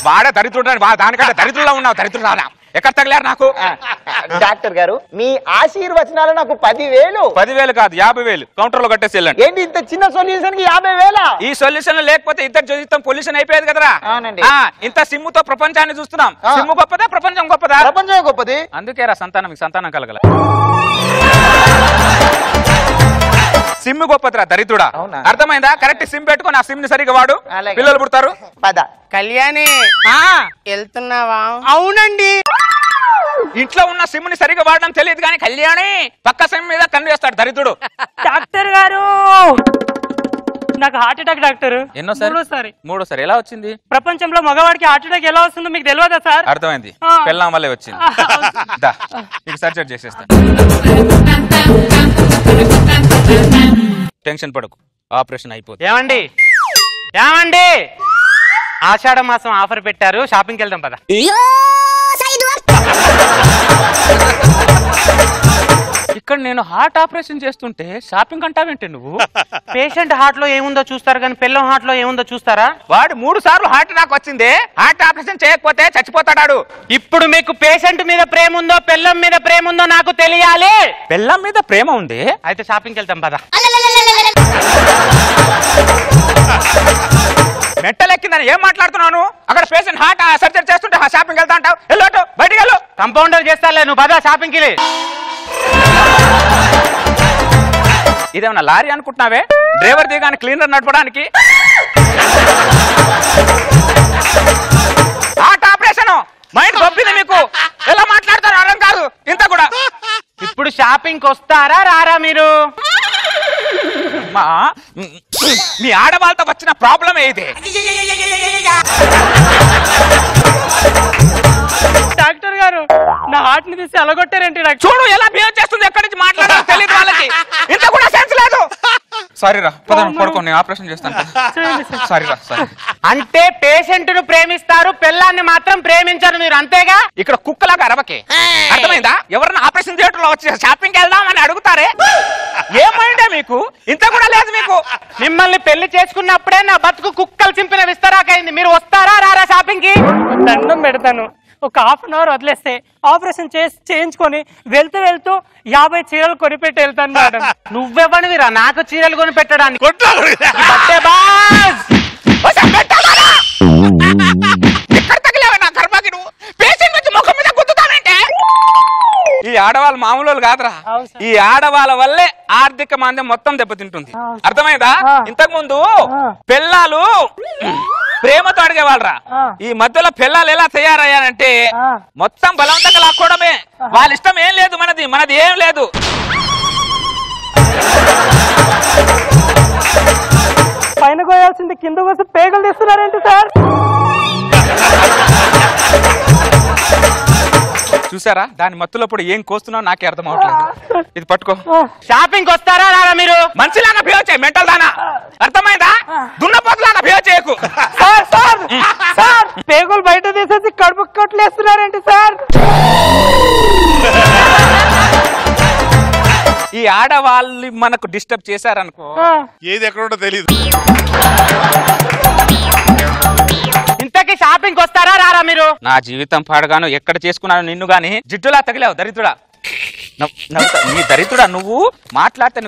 వాడే దరిద్రుడు, దానికంటే దరిద్రుల్లో ఉన్నావు. దరిద్రుడు ఎక్కడ తగిలారు నాకు? డాక్టర్ గారు, మీ ఆశీర్వచనాలు నాకు 10,000. 10,000 కాదు 50,000 కౌంటర్ లో కట్టేసి వెళ్ళండి. ఏంటి ఇంత చిన్న సొల్యూషన్ కి 50,000? ఈ సొల్యూషన్ లేకపోతే ఇద్దరు జీవితం పొల్యూషన్ అయిపోయేది కదరా. ఇంత సిమ్ము తో ప్రపంచాన్ని చూస్తున్నాం. సిమ్ము గొప్పదా ప్రపంచం గొప్పదా? ప్రపంచం గొప్పది. అందుకేరా సంతానం కలగల. సిమ్ గొప్పదిరా దరిద్రుడా. అర్థమైందా? కరెక్ట్ సిమ్ పెట్టుకొని ఆ సిమ్ ని సరిగా వాడు, పిల్లలు పుడతారు. కళ్యాణి వెళ్తున్నావా? అవునండి. ఇంట్లో ఉన్న సిమ్ ని సరిగా వాడడం తెలియదు కానీ కళ్యాణి పక్క సిమ్ మీద కన్ను వేస్తాడు దరిద్రుడు. డాక్టర్ గారు నాకు హార్ట్ అటాక్ డాక్టర్. ఎన్నోసారి? మూడోసారి. ఎలా వచ్చింది? ప్రపంచంలో మగవాడికి హార్ట్ అటాక్ ఎలా వస్తుందో మీకు తెలియదా సార్? అర్థమైంది, పెళ్ళాం వల్లే వచ్చింది. దా ఇక సర్జరీ చేసేస్తా. టెన్షన్ పడకు, ఆపరేషన్ అయిపోతుంది. ఏమండి ఆషాఢ మాసం ఆఫర్ పెట్టారు, షాపింగ్కి వెళ్దాం పద. ఇక్కడ నేను హార్ట్ ఆపరేషన్ చేస్తుంటే షాపింగ్ అంటావేంటి నువ్వు? పేషెంట్ హార్ట్ లో ఏముందో చూస్తారు కానీ పిల్లం హార్ట్ లో ఏముందో చూస్తారా? వాడు 3 సార్లు హార్ట్ అటాక్ వచ్చింది, హార్ట్ ఆపరేషన్ చేయకపోతే చచ్చిపోతాడు. ఇప్పుడు మీకు పేషెంట్ మీద ప్రేమ ఉందో పిల్లం మీద ప్రేమ ఉందో నాకు తెలియాలి. పిల్లం మీద ప్రేమ ఉంది, అయితే షాపింగ్కి వెళ్తాం పద. మెట్టలెక్కిందని ఏం మాట్లాడుతున్నాను? అక్కడ పేషెంట్ హార్ట్ సర్జరీ చేస్తుంటే షాపింగ్ వెళ్తా అంటావు. వెళ్ళోటు బయటికి వెళ్ళు. కంపౌండర్ చేస్తాలే, నువ్వు పద షాపింగ్కి. ఇదేమన్నా లారీ అనుకుంటున్నావే? డ్రైవర్ దిగాని క్లీనర్ నడపడానికి. హార్ట్ ఆపరేషన్ మైండ్ గొప్పింది మీకు. ఎలా మాట్లాడతారు అర్థం కాదు ఇంత కూడా. ఇప్పుడు షాపింగ్కి వస్తారా రారా మీరు? మీ ఆడవాళ్ళతో వచ్చిన ప్రాబ్లం ఏది? డాక్టర్ గారు నా హార్ట్ ని తీసి అలగొట్టారేంటి? చూడు ఎలా బిహేవ్ చేస్తుంది, ఎక్కడి నుంచి మాట్లాడాలో తెలియదు వాళ్ళకి. ఇంత కూడా సెన్స్ లేదు. సారీ రా, పడుకో, నేను ఆపరేషన్ చేస్తాను. సారీ రా. అంటే పేషెంట్ ను ప్రేమిస్తారు, పిల్లాన్ని మాత్రం ప్రేమించరు మీరు, అంతేగా? ఇక్కడ కుక్కలాగా అరవకే, అర్థమైందా? ఎవరన్నా ఆపరేషన్ థియేటర్ లో వచ్చి షాపింగ్ వెళ్దాం అని అడుగుతారే, ఏమైందే మీకు? ఇంత కూడా లేదు మీకు. మిమ్మల్ని పెళ్లి చేసుకున్నప్పుడే నా బతుకు కుక్కలు చింపిన విస్తరాకైంది. మీరు వస్తారా రారా షాపింగ్ కి? దండం పెడతాను, ఒక హాఫ్ అన్ అవర్ వదిలేస్తే ఆపరేషన్ చేయించుకొని వెళ్తూ 50 చీరలు కొనిపెట్టి వెళ్తాను మేడం. నువ్వెవనివిరా నాకు చీరలు కొని పెట్టడానికి? ఈ ఆడవాళ్ళు మామూలు కాదురా. ఈ ఆడవాళ్ళ వల్లే ఆర్థిక మాంద్యం మొత్తం దెబ్బతింటుంది, అర్థమైందా? ఇంతకు ముందు పిల్లలు ప్రేమతో అడిగేవాళ్ళరా. ఈ మధ్యలో పిల్లలు ఎలా తయారయ్యారంటే మొత్తం బలవంతంగా లాక్కోవడమే. వాళ్ళ ఇష్టం ఏం లేదు, మనది ఏం లేదు. పైన కోయాల్సింది కింద కోసం పేగలు తీస్తున్నారేంటి సార్? చూసారా దాని మత్తులప్పుడు ఏం కోస్తున్నావు నాకే అర్థం అవట్లేదు. ఇది పట్టుకో. షాపింగ్ వస్తారా రారా మీరు? మంచిలాగా బిహేవ్ చేయి, మెంటల్ దానా, అర్థమైందా? దున్నపోతులాగా బిహేవ్ చేయకు. సార్ పేగులు బయట తీసేసి కడుపు కొట్లేస్తున్నారేంటి సార్? ఈ ఆడవాళ్ళు మనకు డిస్టర్బ్ చేశారనుకో, ఏది ఎక్కడ ఉంటో తెలియదు. ఇంతకీ షాపింగ్ వస్తారా రారా మీరు? నా జీవితం పాడగాను ఎక్కడ చేసుకున్నాను నిన్ను గాని జిడ్డులా తగిలావు దరిద్రుడా. నీ దరిద్రుడా నువ్వు మాట్లాడితే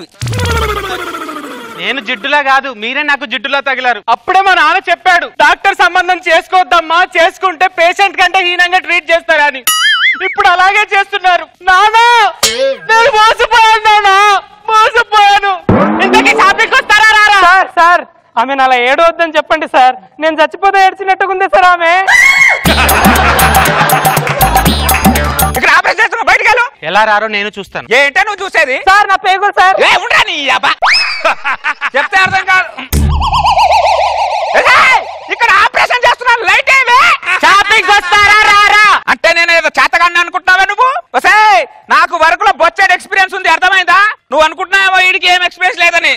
నేను జిడ్డులా కాదు, మీరే నాకు జిడ్డులా తగిలారు. అప్పుడే మా నాన్న చెప్పాడు, డాక్టర్ సంబంధం చేసుకోవద్దమ్మా, చేసుకుంటే పేషెంట్ కంటే హీనంగా ట్రీట్ చేస్తారని. ఇప్పుడు అలాగే చేస్తున్నారు. నానా నేను మోసపోయాను. ఇంతకీ షాపింగ్ వస్తారా రారా? సార్ ఆమె అలా ఏడవద్దని చెప్పండి సార్, నేను చచ్చిపోతే ఏడ్చినట్టుకుంది సార్ ఆమె. ఇక్కడ ఆపరేషన్ చేస్తున్నా, బయటకు వెళ్ళు. ఎలా రారో నేను చూస్తాను. ఏంటే నువ్వు చూసేది? సార్ నా పేగులు సార్. చెప్తే అర్థం కాదు. ఇక్కడ ఆపరేషన్ చేస్తున్నాను, లైట్ ఏవే. షాపింగ్ వస్తారా రారా అంటే నేను ఏదో చేతగాన్ని అనుకుంటున్నావా నువ్వు? నాకు వర్క్ లో బొచ్చేడు ఎక్స్పీరియన్స్ ఉంది, అర్థమైందా? నువ్వు అనుకుంటున్నావో వీడికి ఏం ఎక్స్పీరియన్స్ లేదని.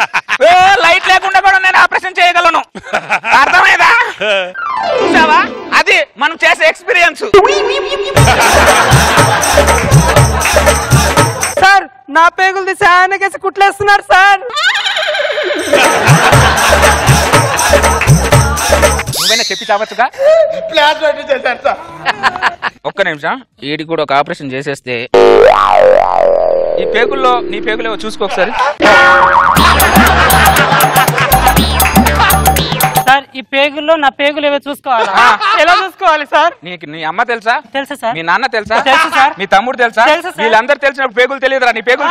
లైట్ లేకుండా కూడా నేను ఆపరేషన్ చేయగలను, అర్థమైందా? చూసావా, అది మనం చేసే ఎక్స్పీరియన్స్. సార్ నా పేగులు తీసి ఆయనకేసి కుట్లేస్తున్నారు సార్. నువ్వైనా చెప్పి చావచ్చుగా. ఒక్క నిమిషం, వీడికి కూడా ఒక ఆపరేషన్ చేసేస్తే ఈ పేగుల్లో నీ పేగులు ఏవో చూసుకో ఒకసారి. సార్ ఈ పేగుల్లో నా పేగులు ఏవో చూసుకోవాలి. ఎలా చూసుకోవాలి సార్? నీకు నీ అమ్మ తెలుసా? తెలుసా సార్. మీ నాన్న తెలుసా? తెలుసు సార్. మీ తమ్ముడు తెలుసా? తెలుసు సార్. వీళ్ళందరూ తెలిసినప్పుడు పేగులు తెలియదురా? నీ పేగులు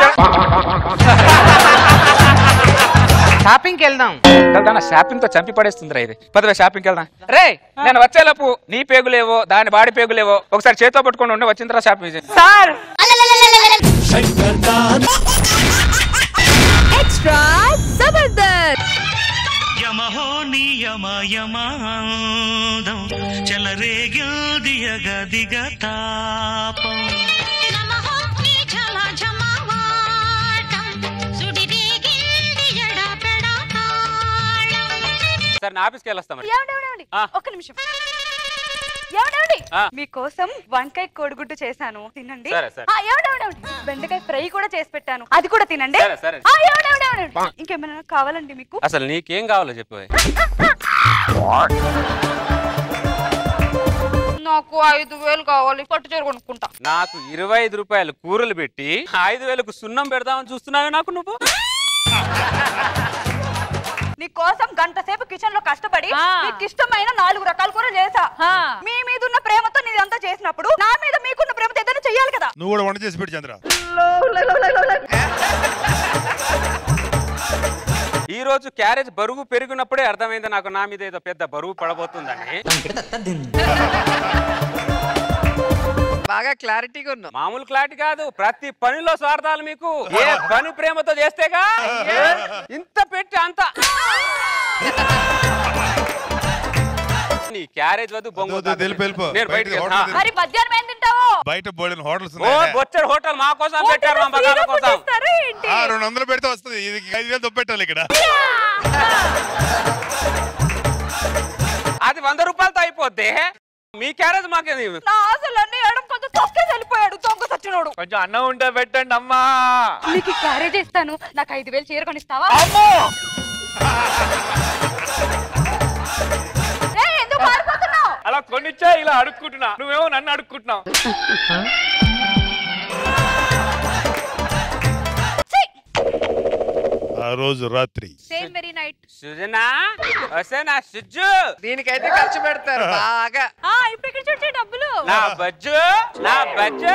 షాపింగ్కి వెళ్దాం. షాపింగ్ తో చంపి పడేస్తుందిరా ఇది. పదవే షాపింగ్కి వెళ్దాం. రే నేను వచ్చేలోపు నీ పేగులేవో దాని బాడీ పేగులేవో ఒకసారి చేతితో పట్టుకొని ఉండే, వచ్చిన తర్వాత షాపింగ్ సార్. Extra Zabardast. యాహో నియమయమాదం చెలరేగిల్దియగ దిగ తాపం సరే నా ఆఫీస్కి వెళ్ళొస్తాం మరి. ఒక్క నిమిషం. ఏమండి మీకోసం వంకాయ కోడిగుడ్డు చేశాను, తినండి. సరే, సరే. ఏమండి బెండకాయ ఫ్రై కూడా చేసి పెట్టాను, అది కూడా తినండి. సరే, సరే. ఏమండి ఇంకేమైనా కావాలండి మీకు? అసలు నీకేం కావాలో చెప్పు. నాకు 5,000 కావాలి, పట్టు చీర కొనుక్కుంటా. నాకు 25 రూపాయలు కూరలు పెట్టి 5,000కు సున్నం పెడదామని చూస్తున్నావే నాకు నువ్వు. నీకోసం గంట సేపు కిచెన్ లో కష్టపడి మీకు ఇష్టమైన 4 రకాల కూరలు చేసా. మీ మీద ఉన్న ప్రేమతో నేను ఇదంతా చేసినప్పుడు నా మీద మీకున్న ప్రేమతో ఏదైనా చెయ్యాలి కదా. నువ్వు కూడా వంట చేసి పెట్టి చంద్ర. ఈ రోజు క్యారేజ్ బరువు పెరిగినప్పుడే అర్థమైంది నాకు నా మీద ఏదో పెద్ద బరువు పడబోతుందని. బాగా క్లారిటీగా ఉన్నా. మామూలు క్లారిటీ కాదు, ప్రతి పనిలో స్వార్థాలు మీకు. ఏ పని ప్రేమతో చేస్తేగా ఇంత పెట్టి అంత. నీ క్యారేజ్ వద్దు బొంగు. నేను బయటికి మరి మధ్యాహ్నం ఏం తింటావు? బయట బోర్డు హోటల్స్ బొచ్చడు హోటల్ మా కోసం పెట్టారు, మా మగాళ్ళ కోసం. 200 పెడితే వస్తుంది, ఇది 5,000 దొబ్బెట్టాలి ఇక్కడ. అది 100 రూపాయలతో అయిపోద్ది. మీ క్యారేజ్ మాకేది? నా ఆశలన్నీ ఎడం కొంచెం తొక్కేసి వెళ్ళిపోయాడు దొంగ సచ్చినోడు. కొంచెం అన్నం ఉంటే పెట్టండి అమ్మా. నీకు క్యారేజ్ ఇస్తాను, నాకు 5,000 చీర కొనిస్తావా? ఎందుకు మారిపోతున్నావు? అలా కొనిచ్చా ఇలా అడుక్కుంటున్నా, నువ్వేమో నన్ను అడుక్కుంటున్నావు. ఆ రోజు రాత్రి same very night. Sujana వసేనా Sujju, దీనికైతే ఖర్చు పెడతారు బాగా. ఇప్పుడు ఇక్కడ చూసి డబ్బులు. నా బజ్జు నా బజ్జు.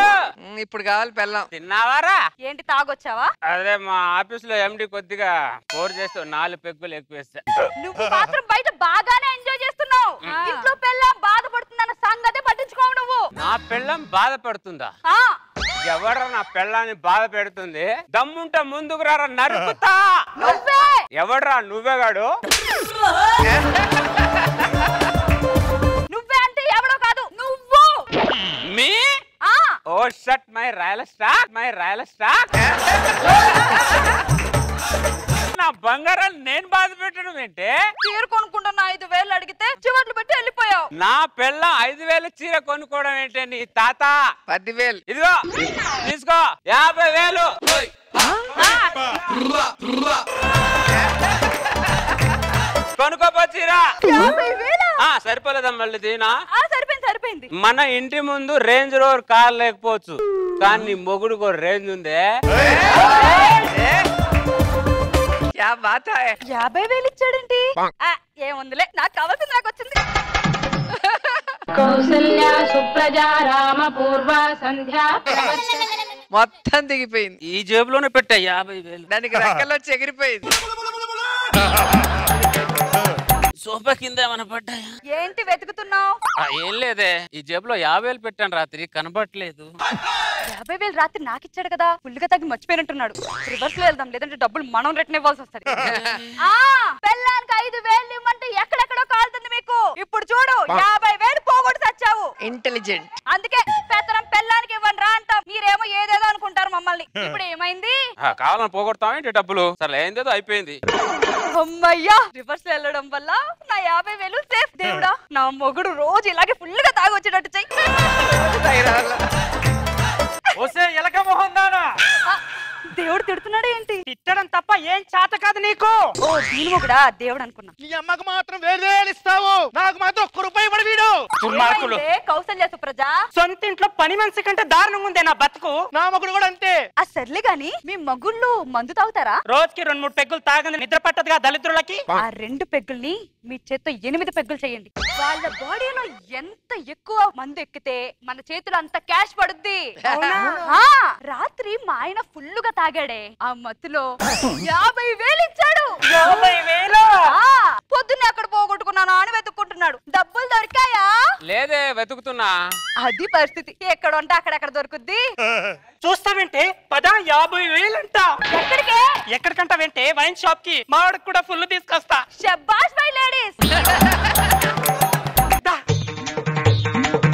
ఇప్పుడు కావాలి పెళ్ళం. తిన్నావారా? ఏంటి తాగొచ్చావా? అదే మా ఆఫీస్ లో ఎండి కొద్దిగా ఫోర్ చేస్తే 4 పెగ్గులు ఎక్కువ వేస్తా. నువ్వు మాత్రం బయట బాగానే ఎంజాయ్ చేస్తున్నావు. ఇంట్లో పెళ్ళాం బాధపడుతుందన్న సంగతే పట్టించుకోవు నువ్వు. నా పెళ్ళం బాధపడుతుందా? ఎవరా నా పెళ్ళాన్ని బాధ పెడుతుంది? దమ్ముంటే ముందుకు రారా, నరుకుతా. ఎవడ్రా నువ్వే గాడు? నువ్వే అంటే ఎవడో కాదు, నువ్వు. మీ oh shut my Royal Stag, my Royal Stag. నా బంగారాన్ని నేను బాధ పెట్టడం ఏంటే? చీర కొనుక్కుంటున్నా 5,000 అడిగితే చివర్లు పెట్టి వెళ్ళిపోయావు. నా పిల్ల 5,000 చీర కొనుక్కోవడం ఏంటే నీ తాత? 10,000. ఇదిగో తీసుకో 50,000. కొనుక్కోపో చీర. సరిపోలేదా మళ్ళీ దీనా? సరిపోయింది. మన ఇంటి ముందు రేంజ్ రోవర్ కార్ లేకపోవచ్చు, కానీ మొగుడుకో రేంజ్ ఉందే. 50,000 ఇచ్చాడేంటి? ఏముందిలే, నాకు కావాల్సింది నాకు వచ్చింది. కౌసల్యా సుప్రజా రామ పూర్వ సంధ్యా. మొత్తం దిగిపోయింది. ఈ జేబులోనే పెట్టా 50,000. దానికి రెక్కలు వచ్చి ఎగిరిపోయింది. సోఫా కింద ఏమైనా పడ్డాయా? ఏంటి వెతుకుతున్నావు? ఏం లేదే, ఈ జేబులో 50,000 పెట్టాను, రాత్రి కనబడట్లేదు. 50,000 రాత్రి నాకు ఇచ్చాడు కదా, ఫుల్గా తగ్గి మర్చిపోయినట్టున్నాడు. రివర్స్ లో వెళ్దాం, లేదంటే డబ్బులు మనం రిటర్న్ ఇవ్వాల్సి వస్తుంది. పెళ్ళానికి 5,000 ఇవ్వమంటే ఎక్కడెక్కడో కాలుతుంది మీకు. ఇప్పుడు చూడు 50,000 పోగొట్టు తెచ్చావు. ఇంటెలిజెంట్. అందుకే పెత్తనం పెళ్ళానికి ఇవ్వండి రా అంటాం. మీరేమో ఏదేదో అనుకుంటారు మమ్మల్ని. ఇప్పుడు ఏమైంది? కావాలని పోగొడతామేంటి డబ్బులు? సరే ఏందేదో అయిపోయింది. అమ్మయ్యా, రివర్స్ లో వెళ్ళడం వల్ల నా 50,000 సేఫ్. దేవుడా, నా మొగుడు రోజు ఇలాగే ఫుల్ గా తాగి వచ్చేటట్టు చెయ్యి. దేవుడు తిడుతున్నాడు ఏంటి? తిట్టడం తప్ప ఏం చేత కాదు నీకు. ఓ దీని మొగుడా దేవుడు అనుకున్నా. నీ అమ్మకు మాత్రం 1,000 ఇస్తావు, నాకు మాత్రం 1 రూపాయి ఇవ్వడు వీడు. కౌసల్య సుప్రజ సొంత ఇంట్లో పని మనిషి కంటే దారుణంగా ఉంది నా బతుకు. నా మొగుడు కూడా అంతే. ఆ సర్లే గాని మీ మగుళ్ళు మందు తాగుతారా? రోజుకి 2-3 పెగ్గులు తాగని నిద్ర పట్టదుగా దళిద్రులకి. ఆ 2 పెగ్గుల్ని మీ చేత్తో 8 పెగ్గులు చేయండి. వాళ్ళ బాడీలో ఎంత ఎక్కువ మందు ఎక్కితే మన చేతిలో అంత క్యాష్ పడుద్ది. రాత్రి మా ఆయన ఫుల్లుగా తాగాడే, ఆ మత్తులో 50,000 ఇచ్చాడు. 50,000? పొద్దున్నే ఎక్కడ పోగొట్టుకున్నాను అని వెతుక్కుంటున్నాడు. డబ్బులు దొరికాయా? లేదే, వెతుకుతున్నా. అది పరిస్థితి. ఎక్కడ ఉంటే అక్కడెక్కడ దొరుకుద్ది. చూస్తావేంటే 50,000 అంట. ఎక్కడికే? ఎక్కడికంట వెంటే వైన్ షాప్ కి. మావాడికి కూడా ఫుల్ తీసుకొస్తా. శబ్బాష్ బై లేడీస్.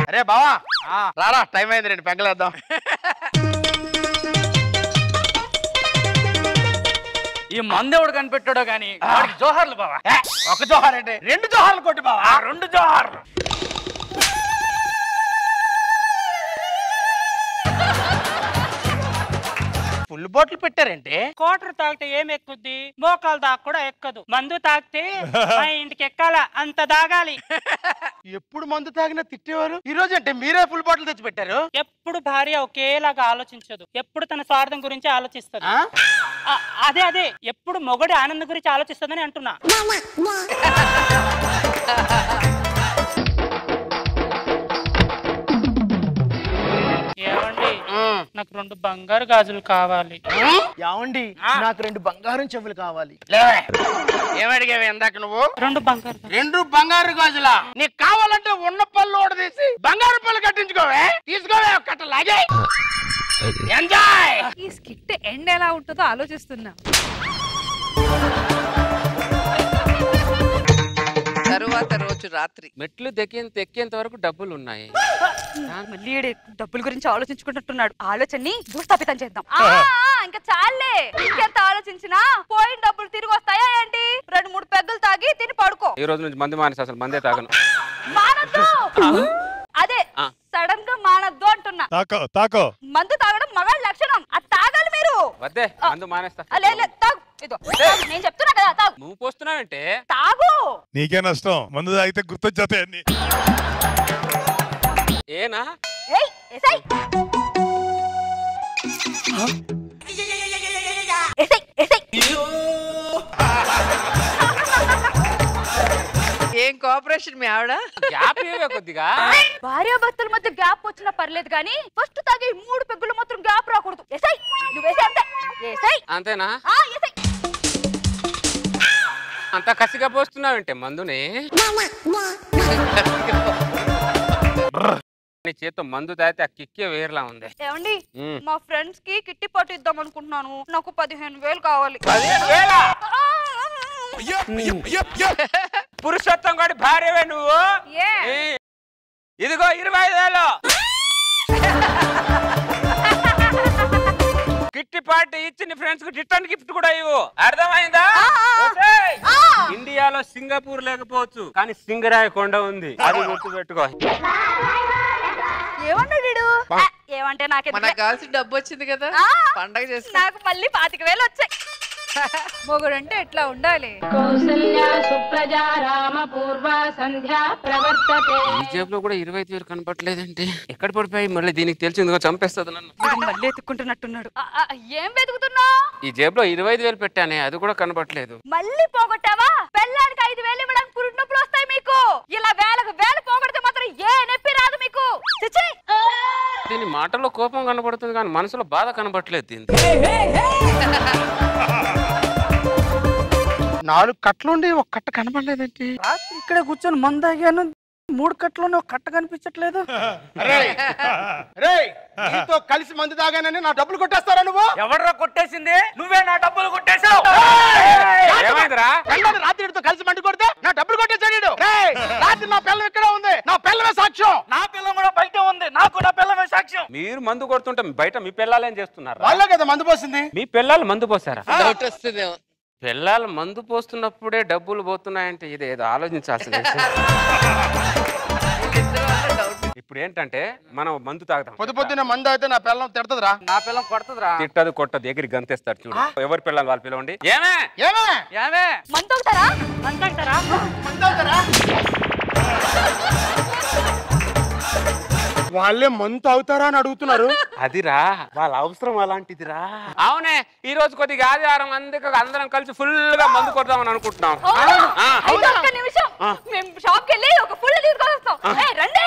అరే బావా రారా, టైం అయింది, రండి పెంకలేద్దాం. ఈ మందేవుడు కనిపెట్టాడో గాని వాడికి జోహార్లు బావా. ఒక జోహార్ అంటే 2 జోహార్లు కొట్టి బావా. 2 జోహార్లు. ఫుల్ బాటిల్ పెట్టారంటే క్వార్టర్ తాగితే ఏం ఎక్కుద్ది? మోకాలు దాకా కూడా ఎక్కదు. మందు తాగితే మా ఇంటికి ఎక్కాల అంత దాగాలి. ఎప్పుడు మందు తాగినా తిట్టేవారు, ఈ రోజు అంటే మీరే ఫుల్ బాటిల్ తెచ్చి పెట్టారు. ఎప్పుడు భార్య ఒకేలాగా ఆలోచించదు, ఎప్పుడు తన స్వార్థం గురించి ఆలోచిస్తుంది. అదే ఎప్పుడు మొగడి ఆనందం గురించి ఆలోచిస్తుందని అంటున్నా. ఏమండి, నాకు 2 బంగారు గాజులు కావాలి. ఏమండి, నాకు 2 బంగారం చెవులు కావాలి. ఏమడిగావు ఇందాక నువ్వు? 2 బంగారు. 2 బంగారు గాజులా? నీకు కావాలంటే ఉన్న పళ్ళు ఓడదీసి బంగారు పళ్ళు కట్టించుకోవే. తీసుకోవే, కట్ట లాగే. ఎంజాయ్. ఈ స్కిట్ ఎండ్ ఎలా ఉంటుందో ఆలోచిస్తున్నా. తరువాత రోజు రాత్రి మెట్లు ఎక్కేంత వరకు డబ్బులు ఉన్నాయి. మళ్ళీ డబ్బుల గురించి ఆలోచించుకుంటున్నాడు. ఆలోచనని భూస్థాపితం చేద్దాం. ఇంకా చాలే, ఇంకెంత ఆలోచించినా పోయిన డబ్బులు తిరిగి వస్తాయా ఏంటి? 2-3 పెగ్గులు తాగి తిని పడుకో. ఈ రోజు నుంచి మందు మానేసి అసలు మందే తాగను. మానద్దు. అదే సడన్ గా మానద్దు అంటున్నా. తాకో. మందు తాగడం మగాళ్ళ లక్షణం, అది తాగాలి మీరు. వద్దే, మందు మానేస్తా. తాగు. నేను చెప్తున్నా కదా, తాగు. నువ్వు పోస్తున్నావంటే తాగు. నీకే నష్టం, మందు తాగితే గుర్తొచ్చేస్తాయి అన్ని. ఏనా? ఏం కోఆపరేషన్ మీ ఆవిడ? గ్యాప్ కొద్దిగా. భార్యాభర్తల మధ్య గ్యాప్ వచ్చినా పర్లేదు కానీ ఫస్ట్ తాగే 3 పెగ్గులు మాత్రం గ్యాప్ రాకూడదు. అంతేనా? అంత కసిగా పోస్తున్నావంటే మందుని? నీ చేత్తో మందు తాగితే ఆ కిక్కే వేరేలా ఉంది. ఏమండి, మా ఫ్రెండ్స్ కి కిట్టి పాటు ఇద్దాం అనుకుంటున్నాను. నాకు 15,000 కావాలి. పురుషోత్తం గారి భార్యవే నువ్వు? ఇదిగో 25,000. కిట్టి పార్టీ ఇచ్చి నీ ఫ్రెండ్స్ కు రిటర్న్ గిఫ్ట్ కూడా ఇవ్వు. అర్థమైందా? ఇండియాలో సింగపూర్ లేకపోవచ్చు కానీ సింగరాయ కొండ ఉంది, అది గుర్తు పెట్టుకో. ఏమన్నా వీడు? ఏమంటే మనకు కావాల్సిన డబ్బు వచ్చింది కదా, పండగ చేసి నాకు మళ్ళీ 25,000 వచ్చాయి. మొగుడంటే ఎట్లా ఉండాలి? కౌసల్య సుప్రజా రామ పూర్వ సంధ్యా ప్రవర్తతే. ఈ జేబులో కూడా 25,000 కనపట్లేదంటే ఎక్కడ పడిపోయి? మళ్ళీ దీనికి తెలిసిందిగా చంపేస్తుంది నన్ను. మళ్ళీ ఎత్తుకుంటున్నట్టున్నాడు. ఏం వెతుకుతున్నా? ఈ జేబులో 25,000 పెట్టానే, అది కూడా కనపట్లేదు. మళ్ళీ పోగొట్టావా? పెళ్ళానికి 5,000 ఇవ్వడానికి పురుటి నొప్పులు వస్తాయి మీకు. ఇలా వేలకు వేలు పోగొడితే మాత్రం ఏ నొప్పి రాదు మీకు. దీని మాటల్లో కోపం కనపడుతుంది కానీ మనసులో బాధ కనపట్లేదు. దీనికి 4 కట్లుండి 1 కట్ట కనపడలేదంటే. రాత్రి ఇక్కడ కూర్చొని మందాగాను, 3 కట్లోనే 1 కట్ట కనిపించట్లేదు. నీతో కలిసి మందు తాగానని నా డబ్బులు కొట్టేస్తారా నువ్వు? ఎవడ్రా కొట్టేసింది? నువ్వే నా డబ్బులు కొట్టేశావు. రాత్రితో కలిసి మందు కొడితే నా డబ్బులు కొట్టేసాడు. రాత్రి నా పిల్లం ఇక్కడే ఉంది, నా పిల్లమే సాక్ష్యం. నా పిల్లం కూడా బయట ఉంది, నాకు నా పిల్లమే సాక్ష్యం. మీరు మందు కొడుతుంటే బయట మీ పిల్లలు ఏం చేస్తున్నారు? వాళ్ళే కదా మందు పోసింది. మీ పిల్లలు మందు పోసారా? డౌట్ వస్తుందేమో. పిల్లలు మందు పోస్తున్నప్పుడే డబ్బులు పోతున్నాయంటే ఇది ఏదో ఆలోచించాల్సింది. ఇప్పుడు ఏంటంటే మనం మందు తాగుతాం. పొద్దున మందు అయితే నా పిల్లం తిడతదిరా. నా పిల్లం కొడతదిరా. తిట్టదు కొట్టదు, ఎగిరి గంతేస్తాడు చూడు. ఎవరి పిల్లలు వాళ్ళు పిలవండి. ఏమే మందు తాగుతారా? వాళ్ళే మందు తాగుతారా అని అడుగుతున్నారు. అదిరా వాళ్ళ అవసరం అలాంటిదిరా. అవునే, ఈ రోజు కొద్దిగా ఆదివారం, అందుకే అందరం కలిసి ఫుల్ గా మందు కొడదామని అనుకుంటున్నాం. నిమిషం, మేము షాప్ కి వెళ్ళి ఒక ఫుల్ తీసుకొస్తాం. రండి.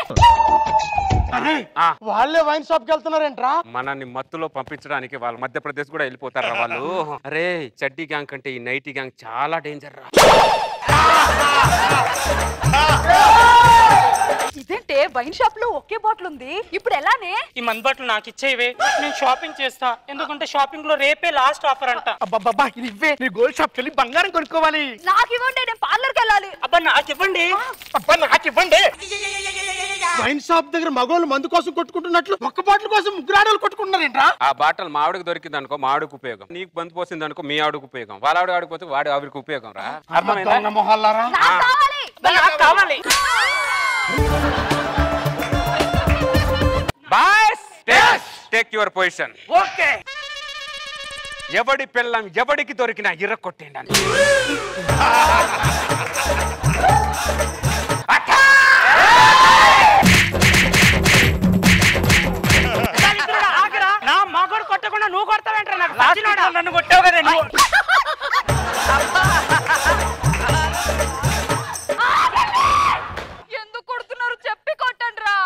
వాళ్ళే వైన్ షాప్ కి వెళ్తున్నారేంట్రా? మనల్ని మత్తులో పంపించడానికి వాళ్ళు మధ్యప్రదేశ్ కూడా వెళ్ళిపోతారా వాళ్ళు. అరే, చడ్డీ గ్యాంగ్ కంటే ఈ నైటీ గ్యాంగ్ చాలా డేంజర్ రా. ఇదేంటే వైన్ షాప్ లో ఒకే బాటిల్ ఉంది, ఇప్పుడు ఎలానే? ఈ మందు బాటిల్ నాకు ఇచ్చేవే, నేను షాపింగ్ చేస్తా. ఎందుకంటే షాపింగ్ లో రేపే లాస్ట్ ఆఫర్ అంట. అబ్బబ్బా ఇది ఇవ్వే, నీ గోల్డ్ షాప్ కెళ్ళి బంగారం కొనుక్కోవాలి. నాకు ఇవ్వండి, నేను పార్లర్కి వెళ్ళాలి. అబ్బా నాకు ఇవ్వండి. అబ్బా నాకు ఇవ్వండి. వైన్ షాప్ దగ్గర మగోళ్ళు మందు కోసం కొట్టుకుంటున్నట్లు ఒక్క బాటిల్ కోసం ముగ్గురు ఆడవాళ్ళు కొట్టుకుంటున్నారేంట్రా? ఆ బాటలు మా ఆవిడకి దొరికింది అనుకో, మా ఆవిడకి ఉపయోగం. నీకు బంధు పోసింది అనుకో, మీ ఆవిడకి ఉపయోగం. వాళ్ళ ఆవిడ ఆడిపోతే వాడి ఆవిడకి ఉపయోగం రా. దొంగ మొహాలారా. నాకు కావాలి. Boys take your position. Okay. ఎవడి పిల్లం ఎవడికి దొరికినా ఇరక్కొట్టేయండి. నా మగడు కొట్టకుండా నువ్వు కొడతావేంట్రా? నాకు రాసినోడా? నన్ను కొట్టావు కదా నువ్వు. ఎందుకు కొడుతున్నారు చెప్పి కొట్టండి రా.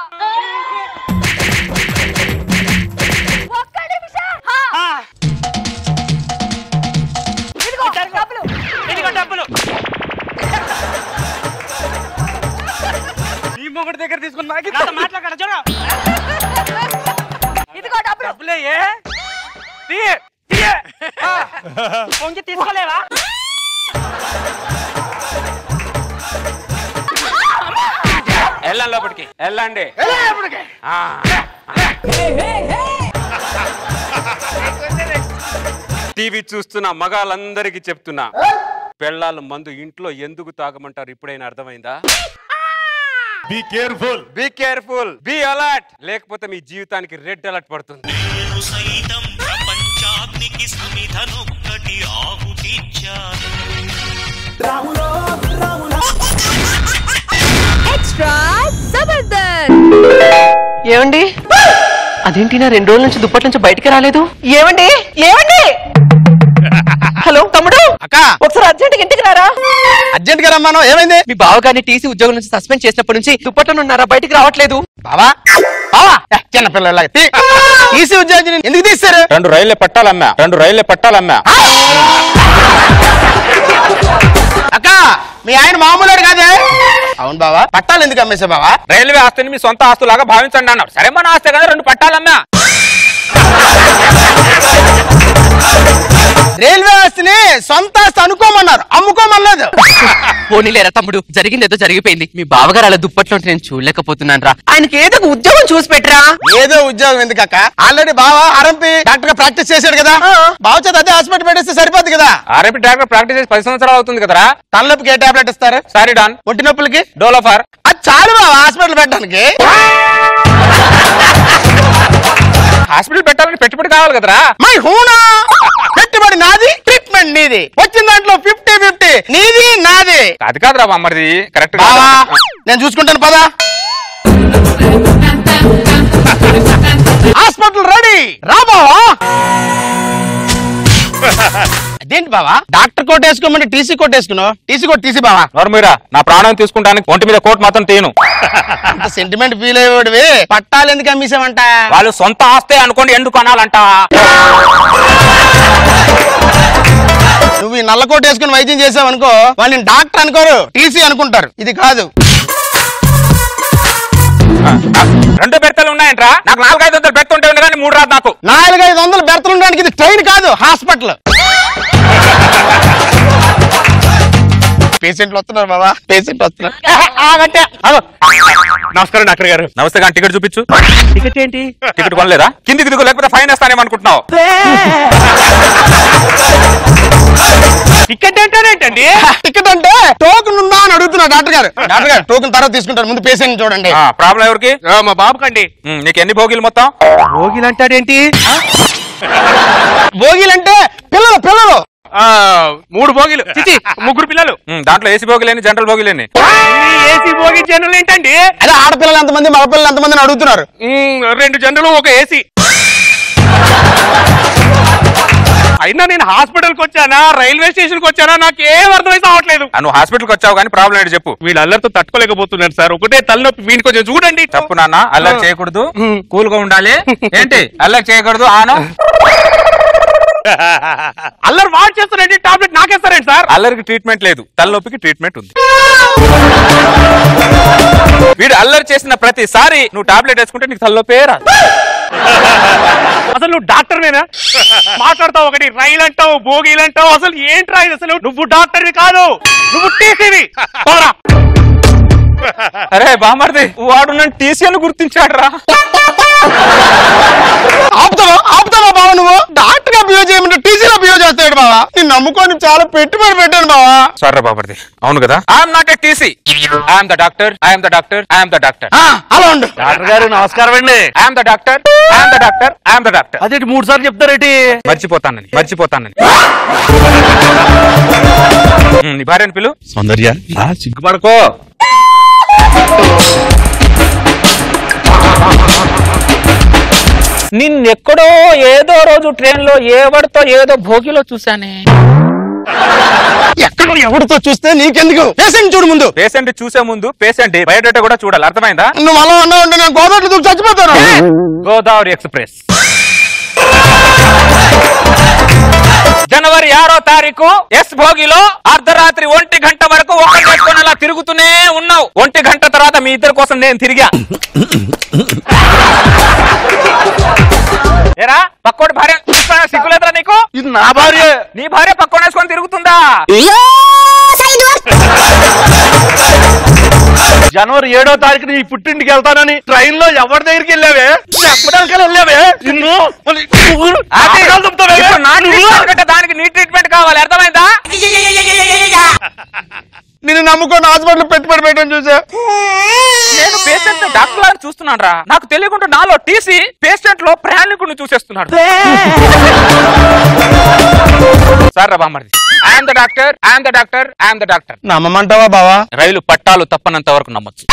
ఒక్క నిమిషం. ఇదిగో డబ్బులు. ఇదిగో డబ్బులు. ఈ మొగుడి దగ్గర తీసుకుని నాతో మాట్లాడక చూడ. ఇదిగో డబ్బులు. డబ్బులే పొంగి తీసుకోలేవా? వెళ్ళండి లోపలికి, వెళ్ళండి. టీవీ చూస్తున్న మగాళ్ళందరికీ చెప్తున్నా, పెళ్ళాల మందు ఇంట్లో ఎందుకు తాగమంటారు ఇప్పుడైనా అర్థమైందా? Be careful, be careful, be alert, లేకపోతే మీ జీవితానికి రెడ్ అలర్ట్ పడుతుంది. ప్రపంచాగ్నికి సమిధనొక్కటి ఆహుతిచ్చాను. ఎక్స్ట్రా జబర్దస్త్. ఏమండి అదేంటి నా 2 రోజుల నుంచి దుప్పటి నుంచి బయటికి రాలేదు? ఏమండి ఏమండి? హలో తమ్ముడు, అక్క ఒకసారి అర్జెంట్ ఇంటికి రారా. అర్జెంట్ గా రమ్మాను. ఏమైంది? మీ బావగారిని టీసీ ఉద్యోగం నుంచి సస్పెండ్ చేసినప్పటి నుంచి దుప్పట్లో ఉన్నారా, బయటికి రావట్లేదు. బావా చిన్న పిల్లలాగా తీసి ఉద్యోగం ఎందుకు తీస్తారు? 2 రైళ్ల పట్టాలమ్మా, 2 రైళ్ల పట్టాలమ్మా. అక్క మీ ఆయన మామూలు కాదే. అవును బావా, పట్టాలు ఎందుకు అమ్మేసా బావా? రైల్వే ఆస్తిని మీ సొంత ఆస్తులాగా భావించండి అన్నారు. సరే మన ఆస్తే కదా 2 పట్టాలమ్మా. రైల్వే ఆస్తిని సొంత ఆస్తి అనుకోమన్నారు, అమ్ముకోమనలేదు. పోనీలేరా తమ్ముడు, జరిగింది ఏదో జరిగిపోయింది. మీ బావగారు అలా దుప్పట్లో నేను చూడలేకపోతున్నాను రా. ఆయనకి ఏదో ఉద్యోగం చూసి పెట్టరా. ఏదో ఉద్యోగం ఎందుకక్క? ఆల్రెడీ బావా ఆర్ఎంపీ డాక్టర్ గా ప్రాక్టీస్ చేశాడు కదా. బావ చేత అదే హాస్పిటల్ పెట్టేస్తే సరిపోద్ది కదా. ఆర్ఎంపీ డాక్టర్ ప్రాక్టీస్ చేసి 10 సంవత్సరాలు అవుతుంది కదరా. తలనొప్పికి ఏ టాబ్లెట్ ఇస్తారు? సారిడాన్. ఒంటి నొప్పులకి డోలోఫార్. అది చాలు బావా హాస్పిటల్ పెట్టడానికి. హాస్పిటల్ పెట్టాలని పెట్టుబడి కావాలి కదరా. మై హూనా, పెట్టుబడి నాది, ట్రీట్మెంట్ నీది. వచ్చిన దాంట్లో 50-50 నీది నాది. అది కాదురా మమ్మది, కరెక్ట్ బావా నేను చూసుకుంటాను పదా. హాస్పిటల్ రెడీ రా బావా. అదేంటి బావా డాక్టర్ కోట్ వేసుకోమంటే టీసీ కోట్ వేసుకున్నావు? టీసీ కోట్ తీసి బావా. నోర్మీరా, నా ప్రాణం తీసుకుంటానికి ఒంటి మీద కోట్ మాత్రం తీయను. సెంటిమెంట్ ఫీల్ అయ్యేవాడివి పట్టాలు ఎందుకు అమ్మేసామంట? వాళ్ళు సొంత ఆస్తే అనుకోండి, ఎందుకు అనాలంట? నువ్వు ఈ నల్ల కోట్ వేసుకుని వైద్యం చేసావు అనుకో, వాళ్ళని డాక్టర్ అనుకోరు, టీసీ అనుకుంటారు. ఇది కాదు. 2 బెర్తలు ఉన్నాయంట్రా. నాకు 400-500 బెర్త ఉంటే ఉండే కానీ 3 రాదు నాకు. 400-500 బెర్తలు ఉండడానికి ఇది ట్రైన్ కాదు, హాస్పిటల్. పేషెంట్లు వస్తున్నారు బాబా, పేషెంట్లు వస్తున్నారు. నమస్కారం డాక్టర్ గారు. నమస్తే గారు, టికెట్ చూపించు. టికెట్ ఏంటి? టికెట్ కొనలేదా? కిందికి దిగు, లేకపోతే ఫైన్ వేస్తానేమనుకుంటున్నావు? టికెట్ ఏంటండి? టికెట్ అంటే టోకెన్ ఉందా అని అడుగుతున్నా డాక్టర్ గారు. డాక్టర్ గారు టోకెన్ తర్వాత తీసుకుంటారు, ముందు పేషెంట్ చూడండి. ప్రాబ్లం ఎవరికి? మా బాబుకండి. నీకు ఎన్ని భోగిలు మొత్తం? భోగిలు అంటాడేంటి? భోగిలంటే పిల్లలు పిల్లలు 3 భోగిలు, 3 పిల్లలు. దాంట్లో ఏసీ భోగిలేని, జనరల్ భోగిలేని. ఏసీ భోగి జనరల్ ఏంటండి? అదే ఆడపిల్లలు ఎంతమంది మగ పిల్లలు ఎంతమంది అని అడుగుతున్నారు. 2 జనరల్, 1 ఏసీ. అయినా నేను హాస్పిటల్కి వచ్చానా, రైల్వే స్టేషన్ కి వచ్చానా, నాకేం అర్థమైతే అవట్లేదు. నువ్వు హాస్పిటల్కి వచ్చావు కానీ ప్రాబ్లం ఏంటి చెప్పు. వీళ్ళు అల్లరితో తట్టుకోలేకపోతున్నారు సార్. ఒకటే తలనొప్పి, వీడికి కొంచెం చూడండి. తప్పు నాన్న, అల్లరి చేయకూడదు, కూల్ గా ఉండాలి. ఏంటి అల్లరి చేయకూడదు? ఆను అల్లరి వాడు చేస్తారండి, టాబ్లెట్ నాకేస్తారండి సార్? అల్లరికి ట్రీట్మెంట్ లేదు, తలనొప్పికి ట్రీట్మెంట్ ఉంది. వీడు అల్లరి చేసిన ప్రతిసారి నువ్వు టాబ్లెట్ వేసుకుంటే నీకు తలనొప్పే రాదు. అసలు నువ్వు డాక్టర్నేనా? మాట్లాడతావు ఒకటి, రైలు అంటావు, భోగిలు అంటావు, అసలు ఏంట్రా ఇది? అసలు నువ్వు డాక్టర్వి కాదు, నువ్వు టీసీవి. అరే బామర్ది, వాడు నన్ను టీసీ అని గుర్తించాడు రా. ఆపుతావా బావ? నువ్వు డాక్టర్ గా బిహేవ్ చేయమంటే టీసీలో బిహేవ్ చేస్తాడు బావా. నేను నమ్ముకొని చాలా పెట్టుబడి పెట్టాను బావా. సరే బామర్ది, అవును కదా. I'm not a TC, I'm the doctor, I'm the doctor, I'm the doctor. అలా ఉండు. డాక్టర్ గారు నమస్కారం అండి. I'm the doctor, I'm the doctor, I'm the doctor. అదేంటి 3 సార్లు చెప్తారేంటి? మర్చిపోతానని. నీ భార్యని పిలు. సౌందర్య సిగ్గుపడకో. నిన్నెక్కడో ఏదో రోజు ట్రైన్ లో ఎవరితో ఏదో భోగిలో చూసానే. ఎక్కడో ఎవరితో చూస్తే నీకెందుకు? పేషెంట్ చూడు ముందు. పేషెంట్ చూసే ముందు పేషెంట్ బయోడేటా కూడా చూడాలి, అర్థమైందా? నువ్వు అలా ఉన్నావు, నేను గోదావరి దూకి చచ్చిపోతాను. గోదావరి ఎక్స్ప్రెస్ జనవరి 6వ తారీఖు ఎస్ భోగిలో అర్ధరాత్రి 1 గంట వరకు ఒకటి పెట్టుకుని అలా తిరుగుతూనే ఉన్నావు. 1 గంట తర్వాత మీ ఇద్దరి కోసం నేను తిరిగా. ఏరా పక్కోటి భార్య సిగ్గులేదురా నీకు? ఇది నా భార్య. నీ భార్య పక్కోని వేసుకొని తిరుగుతుందా? జనవరి 7వ తారీఖున ఈ పుట్టింటికి వెళ్తానని ట్రైన్ లో ఎవరి దగ్గరికి వెళ్ళావే? చెప్పడానికి వెళ్ళావే? దానికి నీ ట్రీట్మెంట్ కావాలి, అర్థమైందా? నేను నమ్ముకొని హాస్పిటల్ పెట్టుబడి పెట్టాను చూసా. నేను పేషెంట్ డాక్టర్ లాగా చూస్తున్నాను రా. నాకు తెలియకుండా నాలో టీసీ పేషెంట్ లో ప్రయాణికుడిని చూసేస్తున్నాడు. సార్ రా బామ్మర్ది, I'm the doctor, I'm the doctor, I'm the doctor. నమ్మమంటావా బావా? రైలు పట్టాలు తప్పనంత వరకు నమ్మొచ్చు.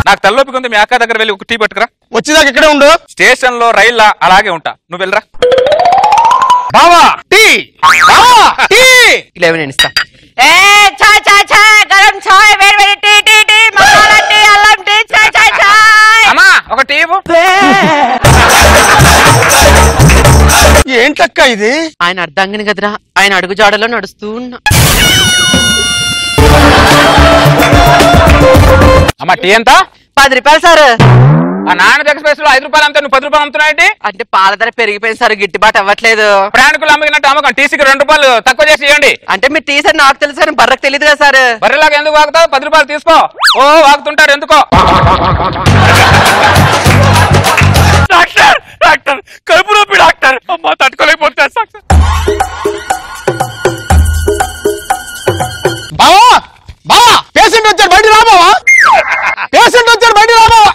నాకు తలనొప్పి ఉంది, మీ అక్క దగ్గర వెళ్ళి ఒక టీ పట్టుకురా. వచ్చేదాకా ఇక్కడే ఉండు. స్టేషన్ లో రైల్లా అలాగే ఉంటా, నువ్వు వెళ్ళరా. బావా టీ, బావా టీ. ఇలా నేను ఇస్తా. చాయ్ చాయ్ చాయ్, గరం చాయ్, వేడి వేడి tea tea tea, masala tea, అల్లం టీ, చాయ్ చాయ్ చాయ్. అమ్మా ఒక టీ. ఏంటక్క ఇది? ఆయన అర్ధాంగిని కదరా, ఆయన అడుగుజాడలో నడుస్తూ ఉన్నా. అమ్మా టీ ఎంత? 10 రూపాయలు సార్. ఆ నాన్న ఎక్స్ప్రెస్ లో 5 రూపాయలు అమ్ముతా, నువ్వు 10 రూపాయలు అమ్ముతున్నావు? అంటే పాల ధర పెరిగిపోయింది సార్, గిట్టుబాటు అవ్వట్లేదు. ప్రయాణికులు అమ్మినట్టు అమ్మకం, టీసీకి 2 రూపాయలు తక్కువ చేసి ఇవ్వండి. అంటే మీరు టీ సార్ నాకు తెలుసు కానీ బర్రకు తెలియదు కదా సార్. బర్రెలాగా ఎందుకు వాగుతావు? 10 రూపాయలు తీసుకో. ఓ వాగుతుంటారు ఎందుకో. డాక్టర్ డాక్టర్ కడుపు నొప్పి డాక్టర్. అమ్మా తట్టుకోలేకపోతే. బావా బావా పేషెంట్ వచ్చాడు, బయట రా బావా. పేషెంట్ వచ్చాడు, బయట రా బావా.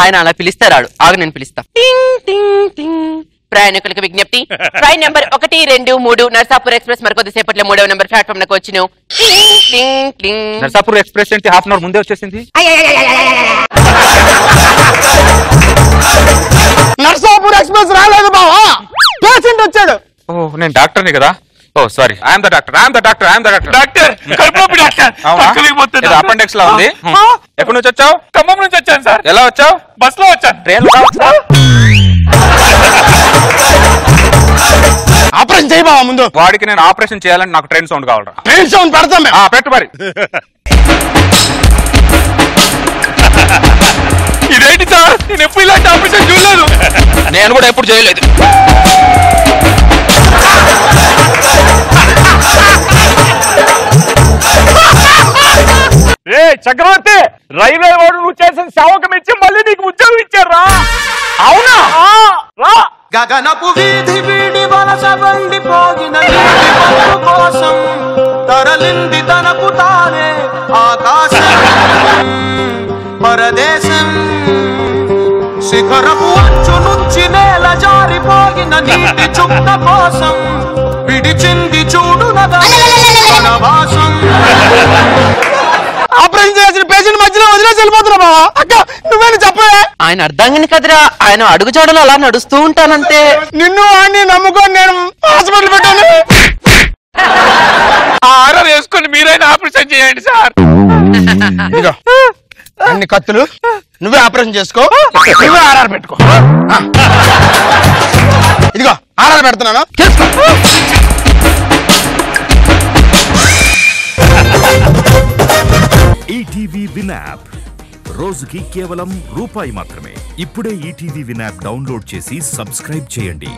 ఆయన అలా పిలుస్తారు, ఆగు నేను పిలుస్తా. టింగ్ టింగ్ టింగ్. ప్రయాణికులకు విజ్ఞప్తి, ట్రైన్ నెంబర్ 1, 2, 3 నర్సాపూర్ ఎక్స్ప్రెస్ మరికొద్ది సేపట్లో 3వ నెంబర్ ప్లాట్ఫామ్ లకు వచ్చును. నర్సాపూర్ ఎక్స్ప్రెస్ ఏంటి 1/2 అవర్ ముందే వచ్చేసింది? నర్సాపూర్ ఎక్స్ప్రెస్ రాలేదు బావా, పేషెంట్ వచ్చాడు. ఓ నేను డాక్టర్ని కదా. Oh sorry, I'm the doctor, I'm the doctor, I'm the doctor. Doctor కడుపు నొప్పి డాక్టర్. అపెండిక్స్ లా ఉంది. ఎక్కడి నుంచి వచ్చావు? ఖమ్మం నుంచి వచ్చాను సార్. ఎలా వచ్చావు? బస్ లో వచ్చాను. ట్రైన్ లో వచ్చా? ఆపరేషన్ చేయి బావా ముందు. వాడికి నేను ఆపరేషన్ చేయాలని నాకు ట్రైన్ సౌండ్ కావాలరా. ట్రైన్ సౌండ్ పెడతాం. పెట్టు మరి. ఇదేంటి సార్, నేను ఎప్పుడు ఇలాంటి ఆపరేషన్ చూడలేదు. నేను కూడా ఎప్పుడు చేయలేదు. చక్రవర్తి, రైల్వే వాడు నువ్వు చేసిన సేవకం ఇచ్చి మళ్ళీ నీకు ఉద్యోగం ఇచ్చారా? అవునా? రా. గగనపు వీధి వీడి వలస వండిపోగిన కోసం తరలింది తనకు తానే ఆకాశం పరదేశం. శిఖరపు అంచు నుంచి నేల జారిపోగిన నీటి చుక్క కోసం విడిచింది చూడు వనవాసం. ఆపరేషన్ చేసిన పేషెంట్ మధ్యలో వదిలేసి వెళ్ళిపోతున్నా బావా. అక్క నువ్వేనా చెప్పలే? ఆయన అర్ధాంగిని కదరా, ఆయన అడుగుజాడలో అలా నడుస్తూ ఉంటానంతే. నిన్ను వాడిని నమ్ముకొని నేను హాస్పిటల్ పెట్టాను. ఆర్డర్ వేసుకొని మీరైనా ఆపరేషన్ చేయండి సార్. అన్ని కత్తులు నువ్వే ఆపరేషన్ చేసుకో, నువ్వే ఆర్ఆర్ పెట్టుకో. ఇదిగో ఆర్ఆర్ పెడుతున్నాను, చేసుకో. ఈటీవీ విన్ యాప్ రోజుకి కేవలం రూపాయి మాత్రమే. ఇప్పుడే ఈటీవీ విన్ యాప్ డౌన్లోడ్ చేసి సబ్స్క్రైబ్ చేయండి.